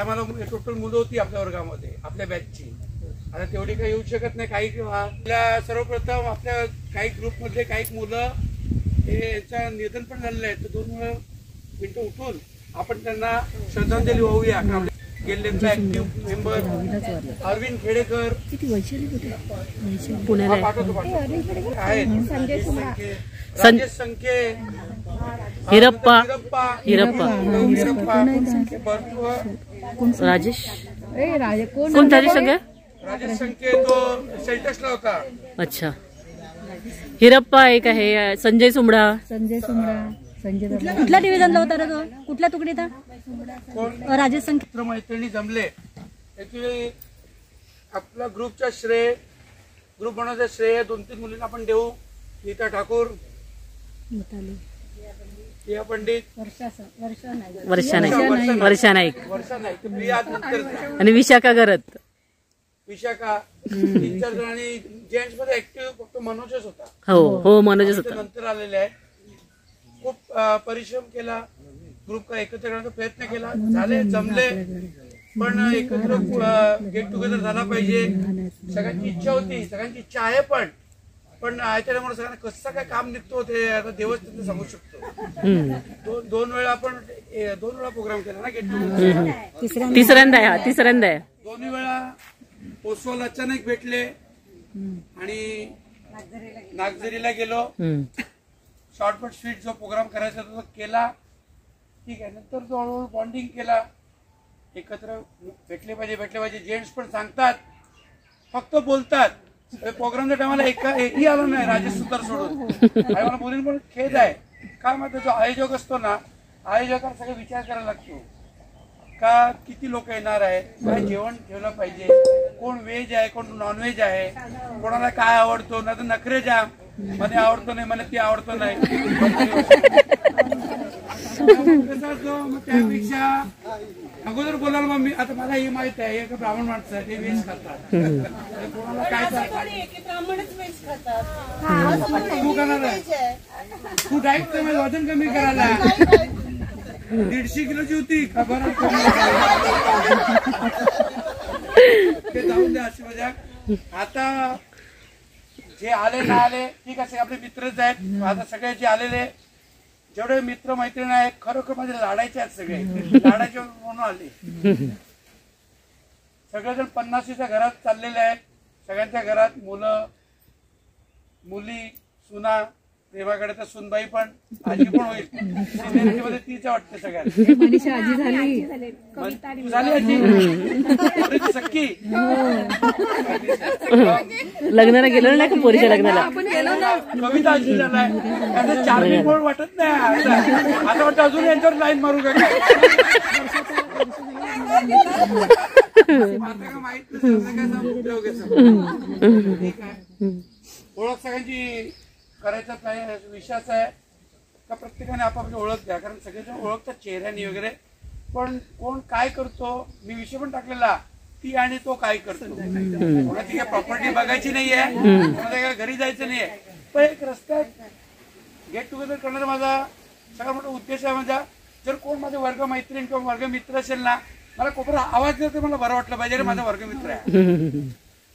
टायमाला टोटल मुलं होती आपल्या वर्गामध्ये आपल्या बॅचची. आता तेवढी काही येऊ शकत नाही. काही सर्वप्रथम आपल्या काही ग्रुपमधले काही मुलं यांचं निधन पण झालेलं आहे. तर 2 मिनिटं उठून आपण त्यांना श्रद्धांजली वाहूया. गेल्लेंचा ऍक्टिव्ह मेंबर अरविंद खेडेकर पुण्याला आहेत, राजेश संखे, हिरप्पा राजेश कोण राजेश संखे? राजेश संखे तो सेल्टसला होता. अच्छा. हिरप्पा एक आहे. संजय सुमडा कुठल्या डिव्हिजनला होता रे तो? कुठल्या तुकडीत? राजेश संख्या मैत्रिणी जमले. ऍक्च्युली आपला ग्रुपचा श्रेय, ग्रुप बनवण्याचं श्रेय 2-3 मुलींना आपण देऊ. नीता ठाकूर, प्रिया पंडित, वर्षा नाईक प्रिया आणि विशाखा गरत. विशाखा 3-4 जण. आणि जेंट्स मध्ये ऍक्टिव्ह फक्त मनोजच होता. हो मनोजच होता. नंतर आलेले आहे. खूप परिश्रम केला. ग्रुप का एकत्र करण्याचा प्रयत्न केला. झाले, जमले. पण एकत्र गेट टुगेदर झाला पाहिजे. सगळ्यांची इच्छा होती, सगळ्यांची इच्छा आहे. पण याच्यामुळे सगळ्यांना कसं काय काम निघतो ते आता देवच तिथे सांगू शकतो. 2 वेळा आपण 2 वेळा प्रोग्राम केला ना गेट टुगेदर. तिसऱ्यांदा आहे. 2 वेळा पोसवाल अचानक भेटले आणि नागझरीला गेलो. शॉर्ट बट स्वीट जो प्रोग्राम करायचा तो केला. ठीक आहे. नंतर तो हळूहळू बॉन्डिंग केला. एकत्र भेटले पाहिजे. जेंट्स पण सांगतात, फक्त बोलतात. प्रोग्रामच्या टायमाला एकही आला नाही राजेश सुतार सोडून. आणि मला बोलून पण खेद आहे. काय माहिती, जो आयोजक असतो ना, आयोजकांना सगळं विचार करायला लागतो का किती लोक येणार आहेत, काय जेवण ठेवलं पाहिजे, कोण व्हेज आहे, कोण नॉनव्हेज आहे, कोणाला काय आवडतो. नाही तर नखरे जाम, मला आवडतो नाही, मला ती आवडतो नाही. त्यापेक्षा अगोदर बोलायला मग मी आता मला हे माहित आहे एक ब्राह्मण माणसं आहे ते व्हेज खातात. कोणाला काय तू करणार आहे, तू डाएट कमी, वजन कमी करायला 150 किलोची होती खबर. ते जाऊन द्या अशी मजा. आता जे आले ना आले ठीक आहे, आपले मित्रच आहेत. आता सगळे जे आलेले जेवढे मित्र मैत्रिणी आहेत खरोखर माझे लाडायचे आहेत. सगळे लाडायचे म्हणून आले. सगळेजण 50च्या घरात चाललेले आहेत. सगळ्यांच्या घरात मुलं मुली सुना. प्रेमाकडे तर सुनबाई पण आजी पण होईल. सिनियरिटीमध्ये तीच वाटते सगळ्यात. मनीषा आजी झाली. झाली आजी सक्की. लग्नाला गेलो ना का पोरीच्या लग्नाला? कविता आजी झालाय. त्याचं चार्मिंग म्हणून वाटत नाही. आता वाटतं अजून यांच्यावर लाईन मारू का काय. माहित ठीक आहे. ओळख सगळ्यांची करायचा विश्वास आहे का प्रत्येकाने आपापली ओळख द्या. कारण सगळेजण ओळखतात चेहऱ्याने वगैरे. पण कोण काय करतो, मी विषय पण टाकलेला, ती आणि तो काय करतो. कोणाची काही प्रॉपर्टी बघायची नाहीये, कोणाच्या घरी जायचं नाहीये. पण एक रस्त्यात गेट टुगेदर करण्याचा माझा सगळ्यात मोठा उद्देश आहे. माझा जर कोण माझे वर्ग मैत्रीण किंवा वर्ग मित्र असेल ना, मला कोपरा आवाज देतो, मला बरं वाटलं पाहिजे रे माझा वर्ग मित्र आहे.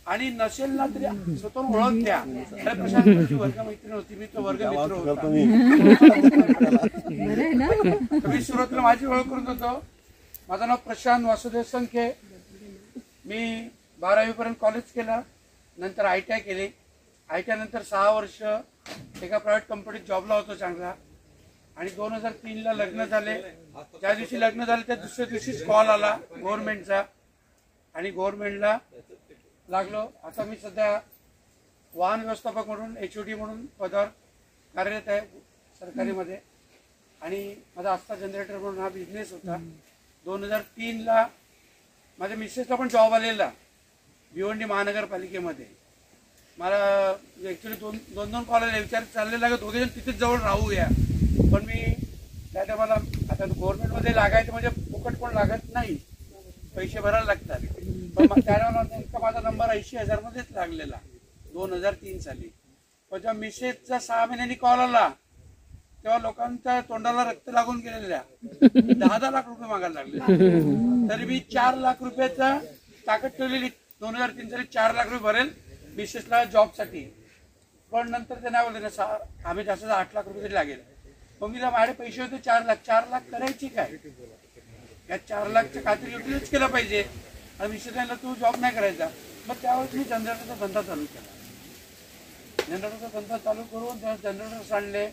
आणि नसेल ना तरी स्वतःहून ओळख द्या. प्रशांतची वर्ग मैत्रीण होती, मी तो वर्ग मित्र होता. मी सुरुवातीला माझी ओळख करून होतो. माझं नाव प्रशांत वासुदेव संखे. मी 12वी पर्यंत कॉलेज केलं. नंतर ITI केली. ITI नंतर 6 वर्ष एका प्रायव्हेट कंपनीत जॉबला होतो चांगला. आणि 2003ला लग्न झाले. ज्या दिवशी लग्न झाले त्या दुसऱ्या दिवशीच कॉल आला गव्हर्नमेंटचा. आणि गव्हर्नमेंटला लागलो. आता मी सध्या वाहन व्यवस्थापक म्हणून HOD म्हणून पदावर कार्यरत आहे सरकारीमध्ये. आणि माझा आस्था जनरेटर म्हणून हा बिझनेस होता. 2003ला माझ्या मिसेसला पण जॉब आलेला भिवंडी महानगरपालिकेमध्ये. मला ॲक्च्युली दोन कॉल आले. विचार चाललेला का दोघे जण तिथेच जवळ राहूया. पण मी त्या टायमाला आता गव्हर्नमेंटमध्ये लागायचं म्हणजे फुकट कोण लागत नाही, पैसे भरायला लागतात. पण त्यावेळेला माझा नंबर 80,000 मध्येच लागलेला 2003 साली. पण जेव्हा मिसेसचा 6 महिन्यांनी कॉल आला तेव्हा लोकांच्या तोंडाला रक्त लागून गेलेल्या 10-10 लाख रुपये मागायला लागले. तरी मी 4 लाख रुपयाचा ताकद ठेवलेली. 2003 साली 4 लाख रुपये भरेल मिसेसला जॉबसाठी. पण नंतर ते नाही बोलले ना, आम्ही जास्त 8 लाख रुपये तरी लागेल. मग मी माझे पैसे होते 4 लाख. 4 लाख करायची काय, या 4 लाखचं काहीतरी युटिलाइज केलं पाहिजे. आणि मिसेसला तू जॉब नाही करायचा. मग त्यावेळेस मी जनरेटरचा धंदा चालू केला. जनरेटरचा धंदा चालू करून जनरेटर्स आणले.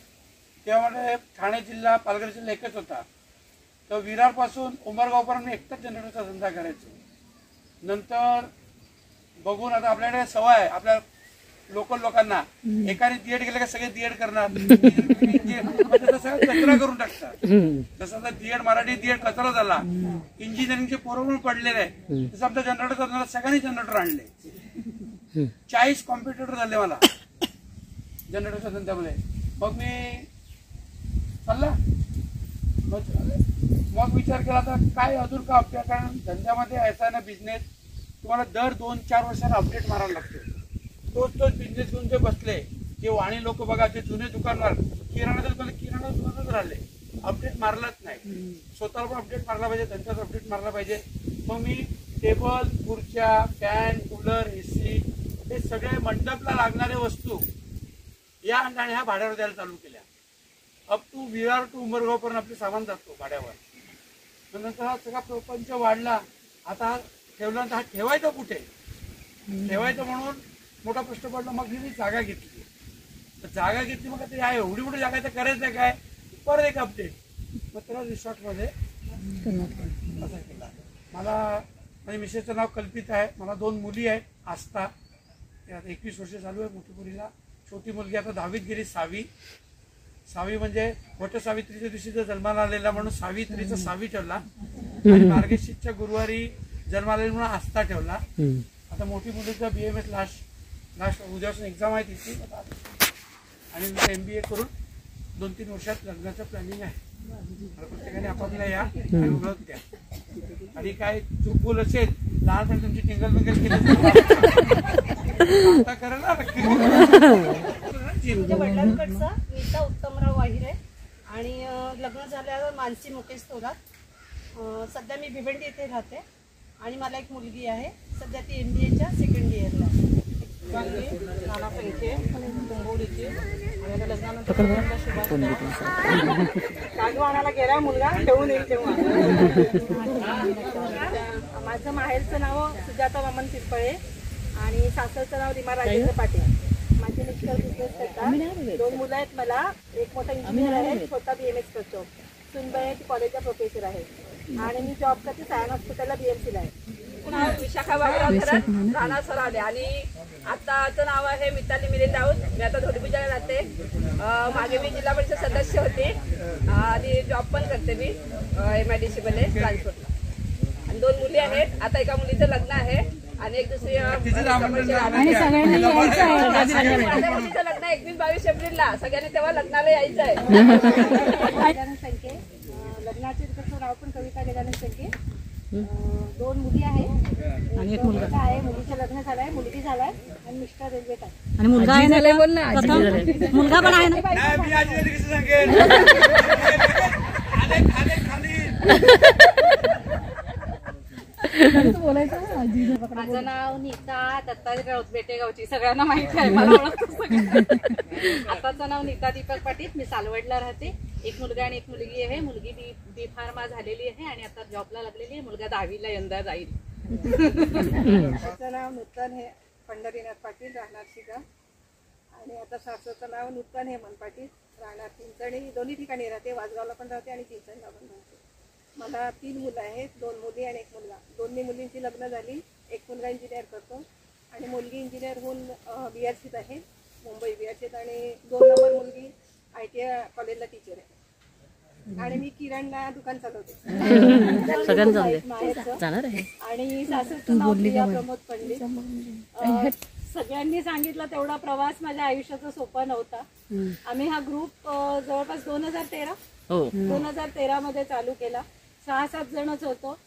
तेव्हा मला ठाणे जिल्हा पालघर जिल्हा एकच होता. तर विरारपासून उमरगावपर्यंत मी एकटाच जनरेटरचा धंदा करायचो. नंतर बघून आता आपल्याकडे सवय आहे आपल्या लोकल लोकांना, एकाने डीएड केलं का सगळे डीएड करणार, सगळं कचरा करून टाकतात. जसं आता डीएड मराठी डीएड कचरा झाला, इंजिनिअरिंगचे पोरं पडलेले आहे. तसं आमच्या जनरेटर सगळ्यांनी जनरेटर आणले. 40 कॉम्प्युटर झाले मला जनरेटरच्या धंद्यामध्ये. मग मी चालला, मग विचार केला आता काय अजून का अपडेट. कारण धंद्यामध्ये ऐसा ना बिझनेस तुम्हाला दर 2-4 वर्षाला अपडेट मारायला लागतो. तोच बिझनेस घेऊन जे बसले ते वाणी लोक बघा, ते जुने दुकानदार किराणा दुकानात राहिले, अपडेट मारलाच नाही. स्वतःला पण अपडेट मारला पाहिजे, त्यांच्याच अपडेट मारला पाहिजे. मग मी टेबल, खुर्च्या, फॅन, कूलर, एसी हे सगळे मंडपला लागणारे वस्तू या आणि ह्या भाड्यावर द्यायला चालू केल्या. अप टू विरार टू उमरगावपर्यंत आपले सामान जातो भाड्यावर. नंतर हा सगळा प्रपंच वाढला. आता ठेवल्यानंतर हा ठेवायचा कुठे, ठेवायचं म्हणून मोठा प्रश्न पडला. मग मी जागा घेतली. तर जागा घेतली, मग आता एवढी मोठी जागा तर करायचं काय, परत एक अपडेट. मग त्याला रिसॉर्टमध्ये असं केला. मला माझ्या मिसेसचं नाव कल्पित आहे. मला 2 मुली आहेत. आस्था ते आता 21 वर्ष चालू आहे मोठी मुलीला. छोटी मुलगी आता 10वीत गेली. सावी म्हणजे वट सावित्रीच्या दिवशी जन्माला आलेला म्हणून सावित्रीचा सावी ठेवला. आणि मार्गशीर्षच्या गुरुवारी जन्माला आलेली म्हणून आस्था ठेवला. आता मोठी मुलीचा BMS लास्ट उद्यापासून एक्झाम आहे तिची. आणि MBA करून 2-3 वर्षात लग्नाचं प्लॅनिंग आहे. प्रत्येकाने आपापल्या या आणि ओळख द्या. आणि काय चूक बोल असेल, लहानपणी तुमची टिंगल बिंगल केली आता करायला माझ्या वडिलांकडचं नीता उत्तमराव वाहिरे आणि लग्न झाल्यावर मानसी मुकेश थोरात. सध्या मी भिवंडी येथे राहते आणि मला एक मुलगी आहे. सध्या ती MBAच्या 2nd इयरला आहे. नाना पंखे डोंबिवलीची. आणि आता लग्नानंतर आणायला गेला मुलगा, ठेवून येईल तेव्हा. माझं माहेरचं नाव सुजाता वामन पिंपळे आणि सासरचं नाव रीमा राजेंद्र पाटील. माझे मिस्टर बिझनेस करतात. 2 मुलं आहेत मला. एक मोठा इंजिनियर आहे, छोटा BMS करतो. सुनबाई ती कॉलेजचा प्रोफेसर आहे. आणि मी जॉब करते सायन हॉस्पिटलला BMCला आहे. विशाखा बाबराव राणा सरावले. आणि आताचं नाव आहे मिताली मिलिंद राऊत. मी आता धोडीपूजाला राहते. मागे मी जिल्हा परिषद सदस्य होते आणि जॉब पण करते मी MIDC मध्ये ट्रान्सपोर्टला. आणि 2 मुली आहेत. आता एका मुलीचं लग्न आहे आणि एक दुसरी माझ्या मुलीचं लग्न 21-22 एप्रिलला. सगळ्यांनी तेव्हा लग्नाला यायचं आहे. लग्नाचे नाव पण कविता गजानन संख्ये. 2 मुली आहेत आणि एक मुलगा आहे. मुलीचं लग्न झालंय, मुलगी झालाय आणि मिस्टर रेल्वेत आहे. आणि मुलगा आहे ना, बोल ना, मुलगा पण आहे ना. माझं नाव नीता दत्तात्रय राऊत, बेटेगावची. सगळ्यांना माहिती आहे, मला ओळखतो. आताचं नाव नीता दीपक पाटील. मी सालवडला राहते. एक मुलगा आणि एक मुलगी आहे. मुलगी बी फार्मा झालेली आहे आणि आता जॉबला लागलेली आहे. मुलगा 10वीला यंदा जाईल. त्याचं नाव नूतन हे पंढरीनाथ पाटील, राहणार शिगा. आणि आता सासरचं नाव नूतन हेमंत पाटील, राहणार चिंचणी. दोन्ही ठिकाणी राहते. वाजगावला पण राहते आणि चिंचणीला पण राहते. मला 3 मुलं आहेत. 2 मुली आणि 1 मुलगा. 2 मुलींची लग्न झाली. एक मुलगा इंजिनियर करतो आणि मुलगी इंजिनियर होऊन BRCत आहे, मुंबई BRCत. आणि 2 नंबर मुलगी ITI कॉलेजला टीचर आहे. आणि मी किराणा दुकान चालवते. आणि सासरचं नाव प्रिया प्रमोद पंडित. सगळ्यांनी सांगितलं तेवढा प्रवास माझ्या आयुष्याचा सोपा नव्हता. आम्ही हा ग्रुप जवळपास 2013 मध्ये चालू केला. 6-7 जणच होतो.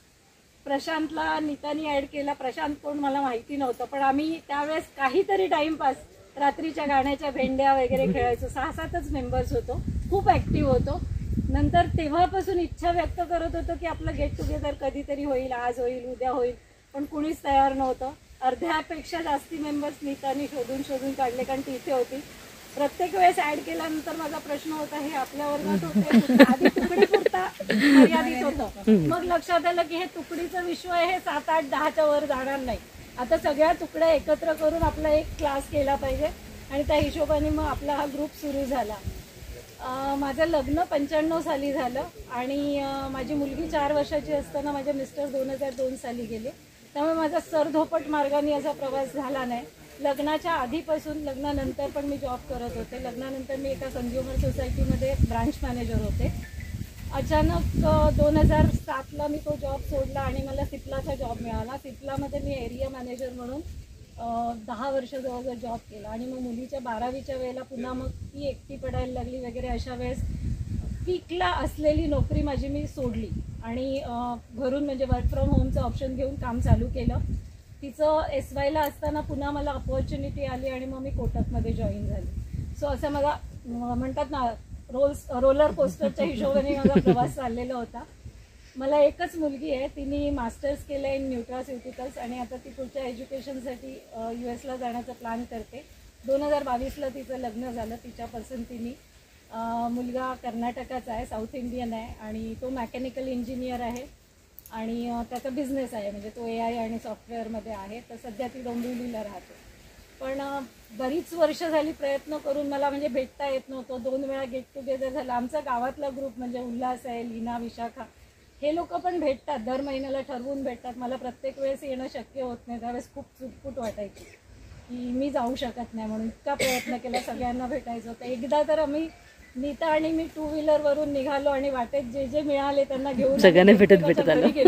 प्रशांतला नीतानी ऍड केला. प्रशांत कोण मला माहिती नव्हतं, पण आम्ही त्यावेळेस काहीतरी टाइमपास रात्रीच्या गाण्याच्या भेंड्या वगैरे खेळायचो. 6-7च मेंबर्स होतो. खूप ॲक्टिव्ह होतो. नंतर तेव्हापासून इच्छा व्यक्त करत होतो की आपलं गेट टुगेदर कधीतरी होईल, आज होईल, उद्या होईल, पण कुणीच तयार नव्हतं. अर्ध्यापेक्षा जास्ती मेंबर्स नीतानी शोधून काढले, कारण ती इथे होती. प्रत्येक वेळेस ऍड केल्यानंतर माझा प्रश्न होता, हे आपल्या वर्गात होते, आधी तुकडी पुरता मर्यादित होतं. मग लक्षात आलं की हे तुकडीचं विश्व आहे, हे 7, 8, 10च्या वर जाणार नाही. आता सगळ्या तुकड्या एकत्र करून आपला एक क्लास केला पाहिजे आणि त्या हिशोबाने मग आपला हा ग्रुप सुरू झाला. माझं लग्न 95 साली झालं आणि माझी मुलगी 4 वर्षाची असताना माझे मिस्टर 2002 साली गेले. त्यामुळे माझा सरधोपट मार्गाने असा प्रवास झाला नाही. लग्नाच्या आधीपासून लग्नानंतर पण मी जॉब करत होते. लग्नानंतर मी एका कंझ्युमर सोसायटीमध्ये ब्रांच मॅनेजर होते. अचानक 2007ला मी तो जॉब सोडला आणि मला सिप्लाचा जॉब मिळाला. सिप्लामध्ये मी एरिया मॅनेजर म्हणून 10 वर्ष जवळजवळ जॉब केला आणि मग मुलीच्या 12वीच्या वेळेला पुन्हा मग ती एकटी पडायला लागली वगैरे. अशा वेळेस पीकला असलेली नोकरी माझी मी सोडली आणि घरून म्हणजे वर्क फ्रॉम होमचं ऑप्शन घेऊन काम चालू केलं. तिचं SYला असताना पुन्हा मला अपॉर्च्युनिटी आली आणि मग मी कोटकमध्ये जॉईन झाली. सो असं मला म्हणतात ना रोलर कोस्टरच्या हिशोबाने माझा प्रवास चाललेला होता. मला एकच मुलगी आहे, तिने मास्टर्स केलं इन न्यूट्रास्युटिकल्स आणि आता ती पुढच्या एज्युकेशनसाठी US ला जाण्याचा प्लॅन करते. 2022ला तिचं लग्न झालं. तिच्या पसंतीने मुलगा कर्नाटकाचा आहे, साऊथ इंडियन आहे आणि तो मेकॅनिकल इंजिनियर आहे आणि त्याचा बिझनेस आहे, म्हणजे तो AI आणि सॉफ्टवेअरमध्ये आहे. तर सध्या ती डोंबिवलीला राहतो. पण बरीच वर्ष झाली प्रयत्न करून मला म्हणजे भेटता येत नव्हतं. 2 वेळा गेट टुगेदर झालं. आमचा गावातला ग्रुप म्हणजे उल्हास आहे, लीना, विशाखा, हे लोक पण भेटतात, दर महिन्याला ठरवून भेटतात. मला प्रत्येक वेळेस येणं शक्य होत नाही. त्यावेळेस खूप चुटपुट वाटायची की मी जाऊ शकत नाही म्हणून. इतका प्रयत्न केला, सगळ्यांना भेटायचं होतं. एकदा तर आम्ही नीता आणि मी 2 व्हीलरवरून निघालो आणि वाटेत जे जे मिळाले त्यांना घेऊन सगळ्यांना भेटत आलं की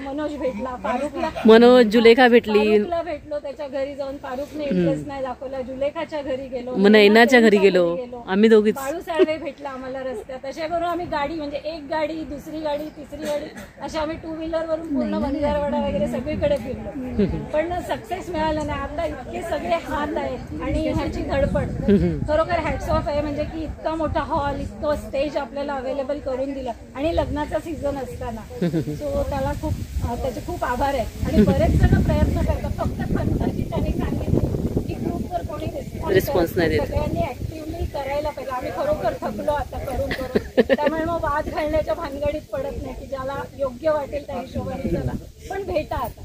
मनोज भेटला, फारुखला, मनोज, जुलेखा भेटली, फारुखला भेटलो. त्याच्या घरी जाऊन फारुखने इंटरेस्ट नाही दाखवला. जुलेखाच्या घरी गेलो, नैनाच्या घरी गेलो, आम्ही दोघीच. बाळू साळवे भेटला आम्हाला रस्त्यात. अशा करून आम्ही गाडी म्हणजे एक गाडी, दुसरी गाडी, तिसरी गाडी, अशा आम्ही 2 व्हीलरवरून पूर्ण बंजारवाडा वगैरे सगळीकडे फिरलो, पण सक्सेस मिळालं नाही. आता इतके सगळे हात आहेत आणि ह्याची धडपड खरोखर हॅट्स ऑफ आहे. म्हणजे की इतका मोठा हॉल, इतकं स्टेज आपल्याला अवेलेबल करून दिलं आणि लग्नाचा सीझन असताना. सो त्याला त्याचे खूप आभार आहेत. आणि बरेच जण प्रयत्न करतात, फक्त खंतची त्यांनी सांगितलं की ग्रुपवर कोणी रिस्पॉन्स नाही देत. सगळ्यांनी ऍक्टिव्हली करायला पाहिजे. आम्ही खरोखर थकलो आता करून. त्यामुळे मग वाद घालण्याच्या भानगडीत पडत नाही की ज्याला योग्य वाटेल त्या हिशोबाने चला, पण भेटा आता.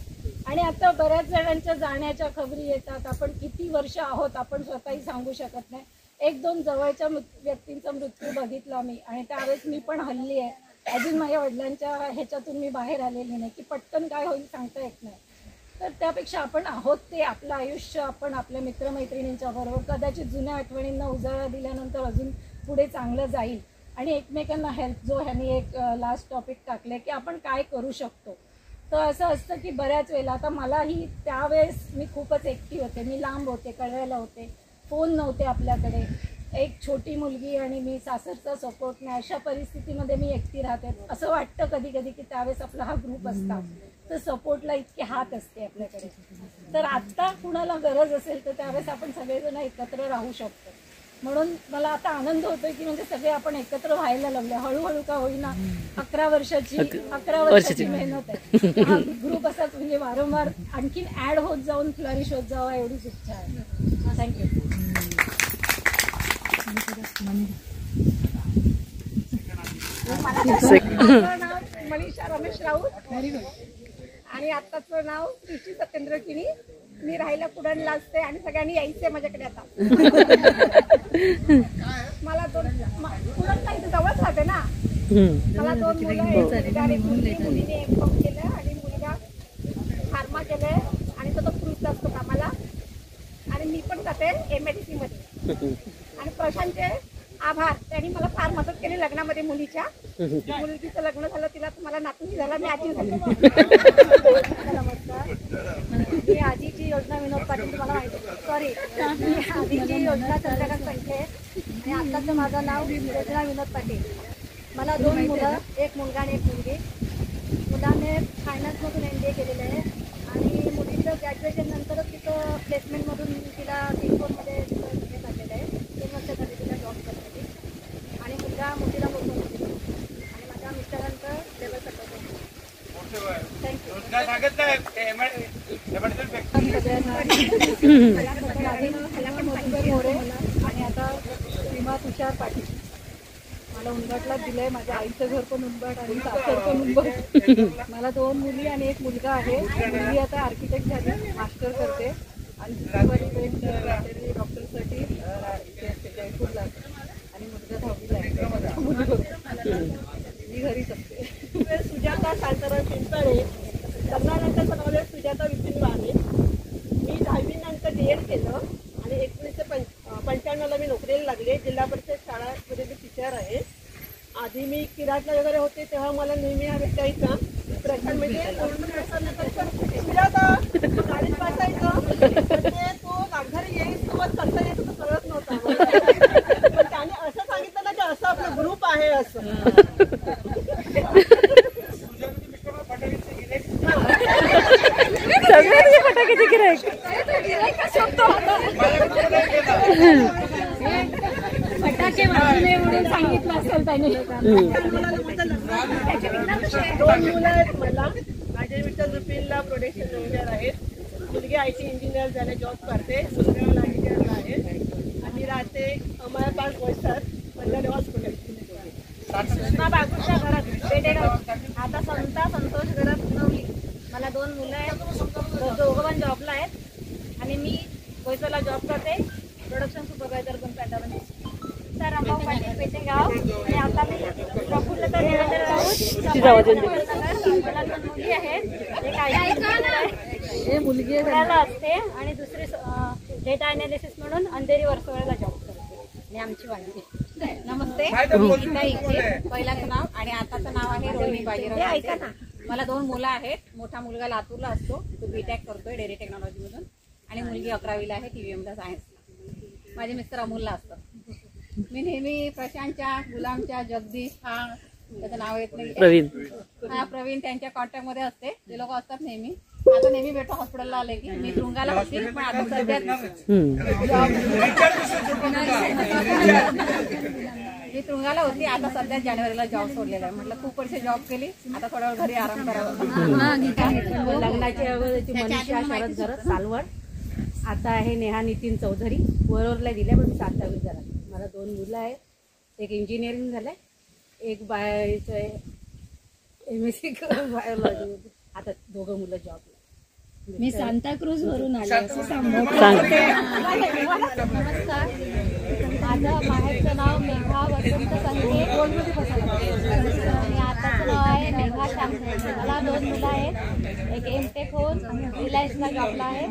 आणि आता बऱ्याच जणांच्या जाण्याच्या खबरी येतात. आपण किती वर्ष आहोत आपण स्वतःही सांगू शकत नाही. 1-2 जवळच्या व्यक्तींचा मृत्यू बघितला मी आणि त्यावेळेस मी पण हल्ली आहे. अजून माझ्या वडिलांच्या ह्याच्यातून मी बाहेर आलेली नाही की पटकन काय होईल सांगता येत नाही. तर त्यापेक्षा आपण आहोत ते आपलं आयुष्य आपण आपल्या मित्रमैत्रिणींच्या बरोबर कदाचित जुन्या आठवणींना उजाळा दिल्यानंतर अजून पुढे चांगलं जाईल. आणि एकमेकांना हेल्प, जो ह्यांनी एक लास्ट टॉपिक टाकले की आपण काय करू शकतो. तर असं असतं की बऱ्याच वेळेला आता मलाही त्यावेळेस मी खूपच एकटी होते, मी लांब होते, कळवायला होते, फोन नव्हते आपल्याकडे, एक छोटी मुलगी आणि मी सासरचा सपोर्ट नाही, अशा परिस्थितीमध्ये मी एकटी राहते. असं वाटतं कधी कधी की त्यावेळेस आपला हा ग्रुप असता तर सपोर्टला इतके हात असते आपल्याकडे. तर आत्ता कुणाला गरज असेल तर त्यावेळेस आपण सगळेजण एकत्र राहू शकतो. म्हणून मला आता आनंद होतोय की म्हणजे सगळे आपण एकत्र व्हायला लागले. हळूहळू का होईना 11 वर्षाची मेहनत आहे. हा ग्रुप असाच म्हणजे वारंवार आणखीन ऍड होत जाऊन फ्लरिश होत जावा एवढीच इच्छा आहे. थँक्यू. माझं नाव मनीषा रमेश राऊत आणि आत्ताचं नाव सृष्टी सत्येंद्र किणी. मी राहायला कुडाळला असते आणि सगळ्यांनी यायचंय माझ्याकडे आता. मला कुडाळला इथे जवळच राहते ना. मला 2 मुलं, एक मुलगी, मुलीने M.Com केलं आणि मुलगा फार्मा केलंय आणि तो फ्रूट असतो कामाला. आणि मी पण जाते MIDC मध्ये. आणि प्रशांतचे आभार, त्यांनी मला फार मदत केली लग्नामध्ये. मुलीच्या मुलगीचं लग्न झालं, तिला तुम्हाला नातू झाला, मी आजी झाली. नमस्कार, मी आजीची योजना विनोद पाटील, तुम्हाला माहिती, सॉरी, मी आजीची योजना चंद्रकांत पंखे आणि आत्ताचं माझं नाव योजना विनोद पाटील. मला 2 मुलं, एक मुलगा आणि एक मुलगी. मुलाने फायनान्समधून MBA केलेलं आहे आणि मुलीचं ग्रॅज्युएशन नंतरच तिचं प्लेसमेंटमधून तिला T4मध्ये हे झालेलं आहे. 3 वर्ष झाली तिला जॉब करण्यासाठी. मधुकर मोरे आणि आता सीमा तुषार पाटील. मला उंबरठलाच दिलंय. माझ्या आईचं घर पण उंबरठ आणि सासर पण उंबरठ. मला 2 मुली आणि 1 मुलगा आहे. मुलगी आता आर्किटेक्ट झाली, मास्टर करते आणि डॉक्टरसाठी जयपूरला आणि मुलगा 10वीला आहे. मी घरीच असते. सुजाता शांताराम चिंचाळे, लग्नानंतर माझे सुजाता विपिन वाणे. मी 10वी नंतर DED केलं आणि 1995ला मी नोकरीला लागले. जिल्हा परिषद शाळामध्ये मी टीचर आहे. आधी मी किराटला वगैरे होते तेव्हा मला नेहमी हा भेटायचा प्रशांतमध्ये. सुजाता गाडीत बसायचं म्हणजे तो नागझारी येईल सोबत करता येत होतं कळत नव्हतं. पण त्याने असं सांगितलं ना की असं आपला ग्रुप आहे असं. फटाक्याचे गिऱ्हाईक. फटाके वाजले म्हणून सांगितलं असेल त्याने. 2 मुलं आहेत मला. माझे विठ्ठल रुपीला प्रोडक्शन मॅनेजर आहेत. मुलगी IT इंजिनियर झाले, जॉब करते. मुलगा इंजिनियरला आहे. आम्ही राहते आम्हाला 5 वर्षात पंजाब हॉस्पिटल बागूच्या घरात पेटेगाव. आता संतोष घरात नवली. मला 2 मुलं आहेत. दोघं पण जॉबला आहेत आणि मी बोईसरला जॉब करते, प्रोडक्शन सुपरवायझर पण पॅटामध्ये. तर रामभाऊ पाटील पेटेगाव आणि आता मी प्रफुल्ल तर निरंजन राऊत. मला 2 मुली आहेत. एक मुलगी असते आणि दुसरी डेटा अनालिसिस म्हणून अंधेरी वर्सोळ्याला जॉब करते. आणि आमची वाणी. नमस्ते, गीता इथे. पहिल्याचं नाव आणि आताचं नाव आहे रोहिणी बाजीराव. मला 2 मुलं आहेत. मोठा मुलगा लातूरला असतो, तो BTech करतोय डेअरी टेक्नॉलॉजी मधून आणि मुलगी 11वीला आहे, TVMला सायन्सला. माझे मिस्टर अमोलला असतात. मी नेहमी प्रशांतच्या, गुलामच्या, जगदीश हा त्याचं नाव येत नाही, प्रवीण त्यांच्या कॉन्टॅक्ट मध्ये असते. ते लोक असतात नेहमी. आता नेहमी भेटो हॉस्पिटलला आले की. मी तुरुंगाला होती पण आता सध्या मी तुरुंगाला होती. आता सध्या जानेवारीला जॉब सोडलेला आहे. म्हटलं खूप वर्ष जॉब केली, आता थोडा वेळ घरी आराम करावा. लग्नाची अगोदरची मनीषा शरद घरत सालवड. आता आहे नेहा नितीन चौधरी. वरोरला दिल्या पण 7वी जरा. मला 2 मुलं आहेत. एक इंजिनिअरिंग झालंय, एक MSc बायोलॉजी. आता 2 मुलं जॉबला. मी सांताक्रूज वरून आले असं नमस्कार. माझं माहेरचं नाव मेघा वसंत संखे आणि आताचं नाव आहे मेघा शांत. मला 2 मुलं आहेत. एक MTech होऊन रिलायन्सला जॉबला आहे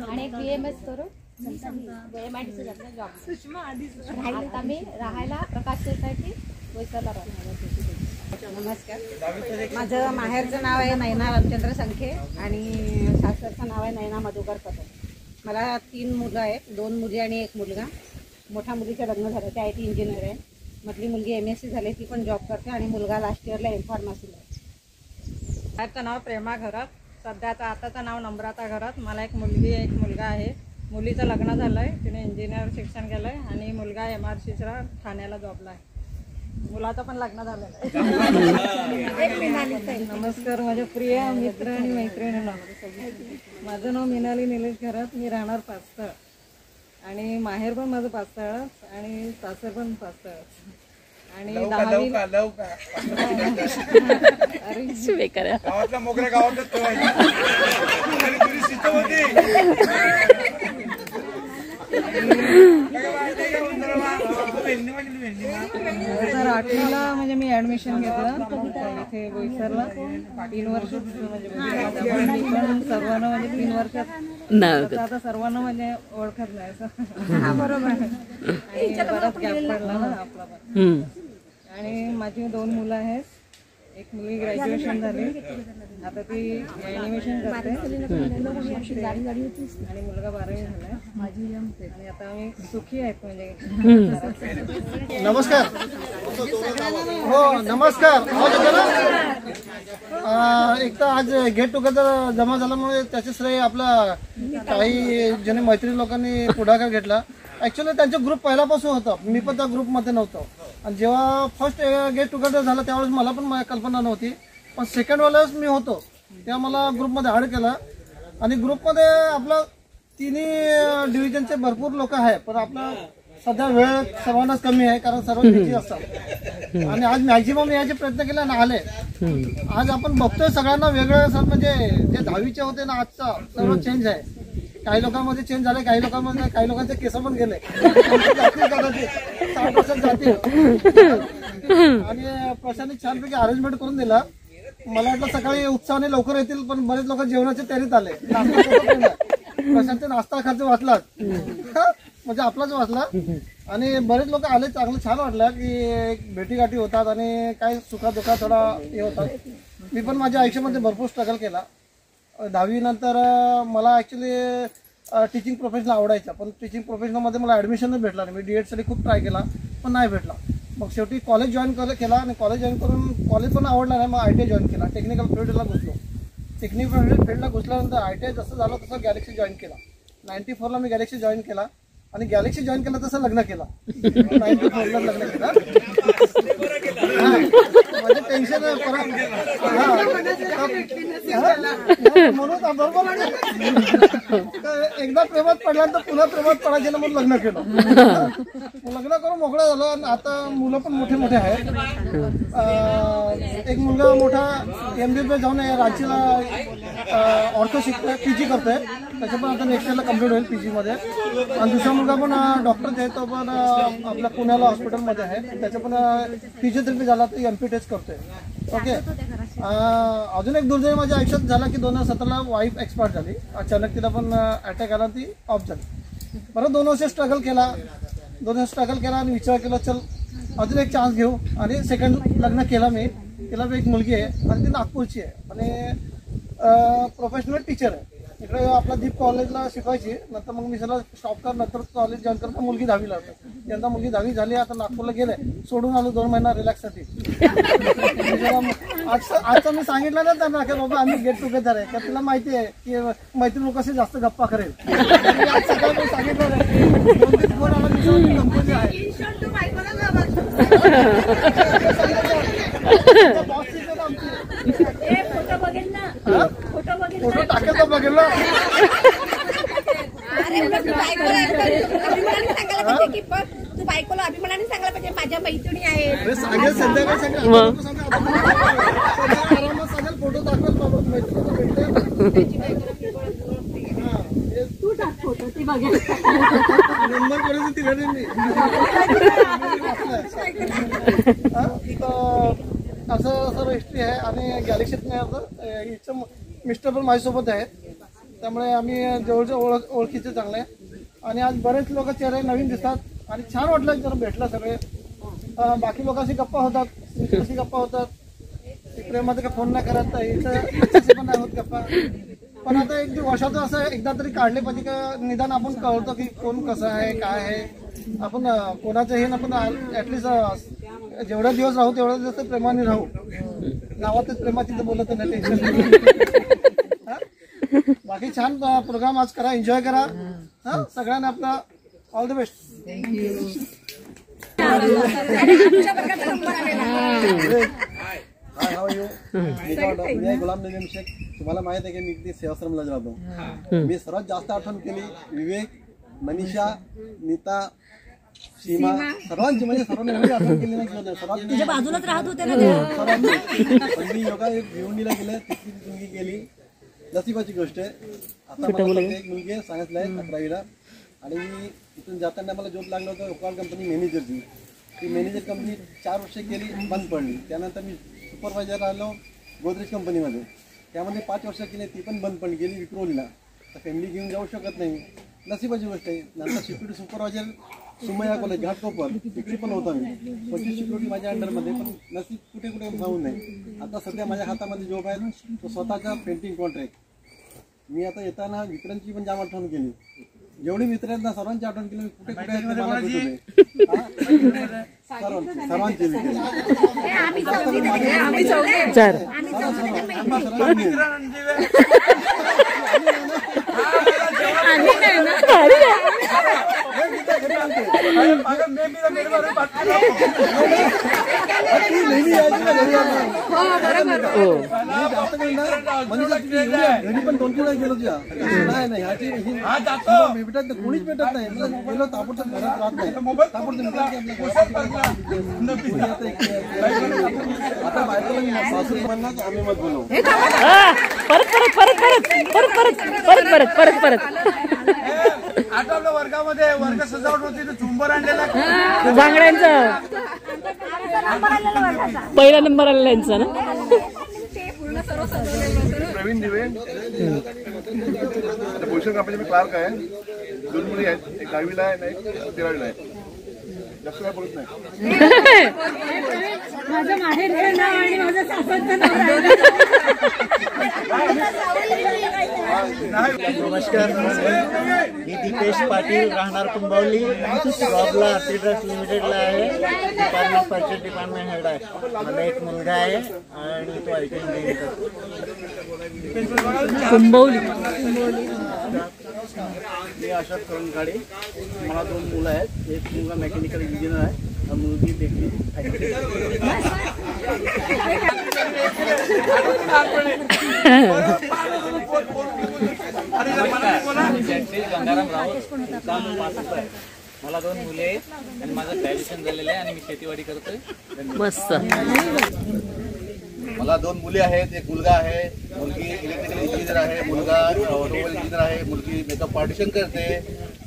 आणि एक BMS करून MIDC जॉब. आता मी राहायला प्रकाश सोसायटी बोईसरला राहणार. नमस्कार, माझं माहेरचं नाव आहे नैना रामचंद्र संखे आणि सासरचं नाव आहे नैना मधुकर कदम. मला 3 मुलं आहेत. 2 मुली आणि 1 मुलगा. मोठ्या मुलीचं लग्न झालं, ते IT इंजिनियर आहे. मधली मुलगी MSc झाली, ती पण जॉब करते आणि मुलगा लास्ट इयरला M.Pharmacyला आहे. माहेरचं नाव प्रेमा घरात. सध्याचं आताचं नाव नम्रता घरात. मला 1 मुलगी 1 मुलगा आहे. मुलीचं लग्न झालं आहे, तिने इंजिनियर शिक्षण केलं आहे आणि मुलगा MRCला ठाण्याला जॉबला आहे. मुलाचं पण लग्न झालं आहे. नमस्कार, माझ्या प्रिय मित्र आणि मैत्रिणींना. माझं नाव मिनाली निलेश घरात. मी राहणार पाचतळ आणि माहेर पण माझं पाचतळ आणि सासर पण पाचतळ आणि 10वी गावातला मोगऱ्या गावातच तर 8वीला म्हणजे मी ऍडमिशन घेतलं इथे बोईसरला. 3 वर्ष म्हणजे मी पण सर्वांना म्हणजे 3 वर्षात आता सर्वांना म्हणजे ओळखत नाही असं. बरोबर. आणि बराच गॅप पडला ना आपला पण. आणि माझी 2 मुलं आहेत. एक मुलगी ग्रॅज्युएशन झाली, आता ती ॲनिमेशन करते आणि मुलगा 12वी झालाय आणि आता आम्ही सुखी आहेत म्हणजे. नमस्कार. हो नमस्कार. एक तर आज गेट टुगेदर जमा झाल्यामुळे त्याचे श्रेय आपला काही जण मैत्री लोकांनी पुढाकार घेतला. ॲक्च्युली त्यांचा ग्रुप पहिल्यापासून होता, मी पण त्या ग्रुपमध्ये नव्हतो. आणि जेव्हा फर्स्ट गेट टुगेदर झालं त्यावेळेस मला पण कल्पना नव्हती, पण सेकंड वेळेस मी होतो तेव्हा मला ग्रुपमध्ये ॲड केला. आणि ग्रुपमध्ये आपला तिन्ही डिव्हिजनचे भरपूर लोक आहे, पण आपला सध्या वेळ सर्वांनाच कमी आहे कारण सर्व बिझी असतात. आणि आज मॅक्झिमम याचे प्रयत्न केले आणि आले. आज आपण बघतोय सगळ्यांना वेगळं सर, म्हणजे जे 10वीचे होते ना आजचा सर्व चेंज आहे. काही लोकांमध्ये चेंज झाले, काही लोकांचे केस पण गेले, 60% जातील. आणि प्रशासनाने छानपैकी अरेंजमेंट करून दिला. मला वाटलं सकाळी उत्साहाने लवकर येतील, पण बरेच लोक जेवणाच्या तयारीत आले. प्रशासनाचा नाश्ता खर्च वाचला, म्हणजे आपलाच वाचला. आणि बरेच लोक आले, चांगलं छान वाटलं की एक भेटीगाठी होतात आणि काय सुखादुखा थोडा हे होतात. मी पण माझ्या आयुष्यामध्ये भरपूर स्ट्रगल केला. 10वी नंतर मला ॲक्च्युली टीचिंग प्रोफेशन आवडायचं, पण टीचिंग प्रोफेशनमध्ये मला ॲडमिशनच भेटला नाही. मी डीएडसाठी खूप ट्राय केला पण नाही भेटला. मग शेवटी कॉलेज जॉईन केला आणि कॉलेज जॉईन करून कॉलेज पण आवडला नाही. मग ITI जॉईन केला, टेक्निकल फील्डला घुसलो. टेक्निकल फील्डला घुसल्यानंतर ITI जसं झालं तसं गॅलेक्सी जॉईन केला. 94ला मी गॅलेक्सी जॉईन केला आणि गॅलेक्सी जॉईन केला तसं लग्न केलं. 94ला लग्न केलं. म्हणजे टेन्शन म्हणून बरोबर. एकदा प्रेमात पडल्यानंतर पुन्हा प्रेमात पडायचे ना, म्हणून लग्न केलं. लग्न करून मोकळं झालं आणि आता मुलं पण मोठे मोठे आहेत. एक मुलगा मोठा MBBS जाऊन रांचीला ऑर्थो शिकतोय, PG करतोय. त्याचं पण आता नेक्स्ट इयरला कम्प्लीट होईल PG मध्ये. आणि दुसरा मुलगा पण डॉक्टर आहे, तो पण आपल्या पुण्याला हॉस्पिटलमध्ये आहे. त्याचं पण फिजिओथेरपी झाला, तो MP टेस्ट करतोय. ओके. अजून एक दुर्दैव माझ्या आयुष्यात झाला की 2017ला वाईफ एक्सपायर झाली. अचानक तिला पण अटॅक आला, ती ऑफ झाली. परत 2 वर्ष स्ट्रगल केला आणि विचार केला चल अजून एक चान्स घेऊ. आणि सेकंड लग्न केला मी. तिला एक मुलगी आहे आणि ती नागपूरची आहे आणि प्रोफेशनल टीचर आहे. इकडे आपला दीप कॉलेजला शिकवायची. नंतर मग मी सगळं स्टॉप कर, नंतर कॉलेज जॉईन करता मुलगी 10वीला होती. यंदा मुलगी 10वी झाली. आता नागपूरला गेले, सोडून आलो 2 महिना रिलॅक्ससाठी. आजचं मी सांगितलं ना त्यांना की बाबा आम्ही गेट टुगेदर आहे, तर तिला माहिती आहे की मैत्रीण कशी जास्त गप्पा करेल. आज सकाळी मी सांगितलं नाही, 2-3 फोन आला कंपनी आहे. फोटो टाकेल तर बघेल ना. तू बायकोला अभिमानाने सांगायला पाहिजे माझ्या मैत्रिणी आहे. सांगेल संध्याकाळी सांगेल फोटो दाखवेल बाबा तू टाक फोटो, ती बघेल. नंबर करायचं तिला नाही. असं सर्व हिस्ट्री आहे. आणि गॅलेक्सीत नाही असं हिचं मिस्टर पण माझ्यासोबत आहेत, त्यामुळे आम्ही जवळच्या ओळखीचे चांगले. आणि आज बरेच लोक चेहरे नवीन दिसतात आणि छान वाटलं जर भेटलं सगळे. बाकी लोकांशी गप्पा होतात, कशी गप्पा होतात, प्रेमाचं का फोन नाही करत, इथं पण नाही होत गप्पा. पण आता एक वर्षातून असं एकदा तरी काढले पाहिजे का निदान आपण कळतो की कोण कसं आहे काय आहे. आपण कोणाचं हे आपण ऍटलिस्ट जेवढा दिवस राहू तेवढा दिवस प्रेमाने राहू. नावातच प्रेमाची तर बोलत नाही, टेन्शन. बाकी छान प्रोग्राम आज करा, एन्जॉय करा. सगळ्यांना आपला all the best. Ghulam Nabi Shaikh. तुम्हाला माहित आहे की मी किती सेवाश्रमला जातो. मी सर्वात जास्त आठवण केली विवेक, मनीषा, नीता, सीमा, सर्वांची म्हणजे सर्वांनी एवढी आठवण केली नाही. सर्वात बाजूलाच राहत होते ना. मी योगा भिवंडीला गेले, तिथली मुलगी गेली. नशिबाची गोष्ट आहे. आता मला एक मुलगी आहे, सांगितलं आहे 11वीला. आणि इथून जाताना मला जॉब लागला होता ओकाल कंपनी मॅनेजरची. ती मॅनेजर कंपनी 4 वर्ष केली, बंद पडली. त्यानंतर मी सुपरवायझर आलो गोदरेज कंपनीमध्ये, त्यामध्ये 5 वर्ष केली, ती पण बंद पडली, गेली विक्रोलीला. तर फॅमिली घेऊन जाऊ शकत नाही, नशिबाची गोष्ट आहे. नंतर security supervisor Somaiya college Ghatkopar तिकडे पण होता मी. 25 सिक्युरिटी माझ्या अंडरमध्ये, पण नशीब कुठे कुठे जाऊन नाही. आता सध्या माझ्या हातामध्ये जॉब आहे, तो स्वतःचा पेंटिंग कॉन्ट्रॅक्ट. मी आता येताना मित्रांची पण जाम आठवण केली. जेवढी मित्र आहेत ना सर्वांची आठवण केली. कुठे कुठे सर्वांची नेहमी यायची ना घरी आता. हो मी जास्त काही ना म्हणजे घरी पण 2-3 वेळा गेलो तुझ्या नाही ह्याची भेटत नाही, कोणीच भेटत नाही. गेलो ताबडतोब घरात राहत नाही, ताबडतोब आता बायकोला सासू म्हणला की आम्ही मत बोलू. परत आता आपल्या वर्गामध्ये वर्ग सजावट होती तर झुंबर आणलेला बांगड्यांचा पहिला नंबर आलेला यांचा ना. प्रवीण दिवे भूषण कंपनी में क्लार्क आहे. 2 मुली आहेत, एक 10वीला आहे आणि एक 13वीला आहे. जास्त काय बोलत नाही. माझं माहेरचं नाव आणि माझं सासरचं नाव नमस्कार, मी दीपेश पाटील, राहणार कुंभवली. जॉबला आरती ड्रग्स लिमिटेडला आहे. डिपार्टमेंट परचेस डिपार्टमेंट हेड आहे. मला एक मुलगा आहे आणि तो ITI इंजिनिअरिंग करतो. कुंभवली. मी अशोक करुणगाडे. मला 2 मुलं आहेत. एक मुलगा मेकॅनिकल इंजिनियर आहे आणि मुलगी देखील गंगाराम राऊत. मला 2 मुले आहेत आणि माझं ग्रॅज्युएशन झालेलं आहे आणि मी शेतीवाडी करतोय. मस्त. मला 2 मुली आहेत, एक मुलगा आहे. मुलगी इलेक्ट्रिकल इंजिनियर आहे, मुलगा ऑटोमोबाईल इंजिनियर आहे. मुलगी मेकअप पार्टिशन करते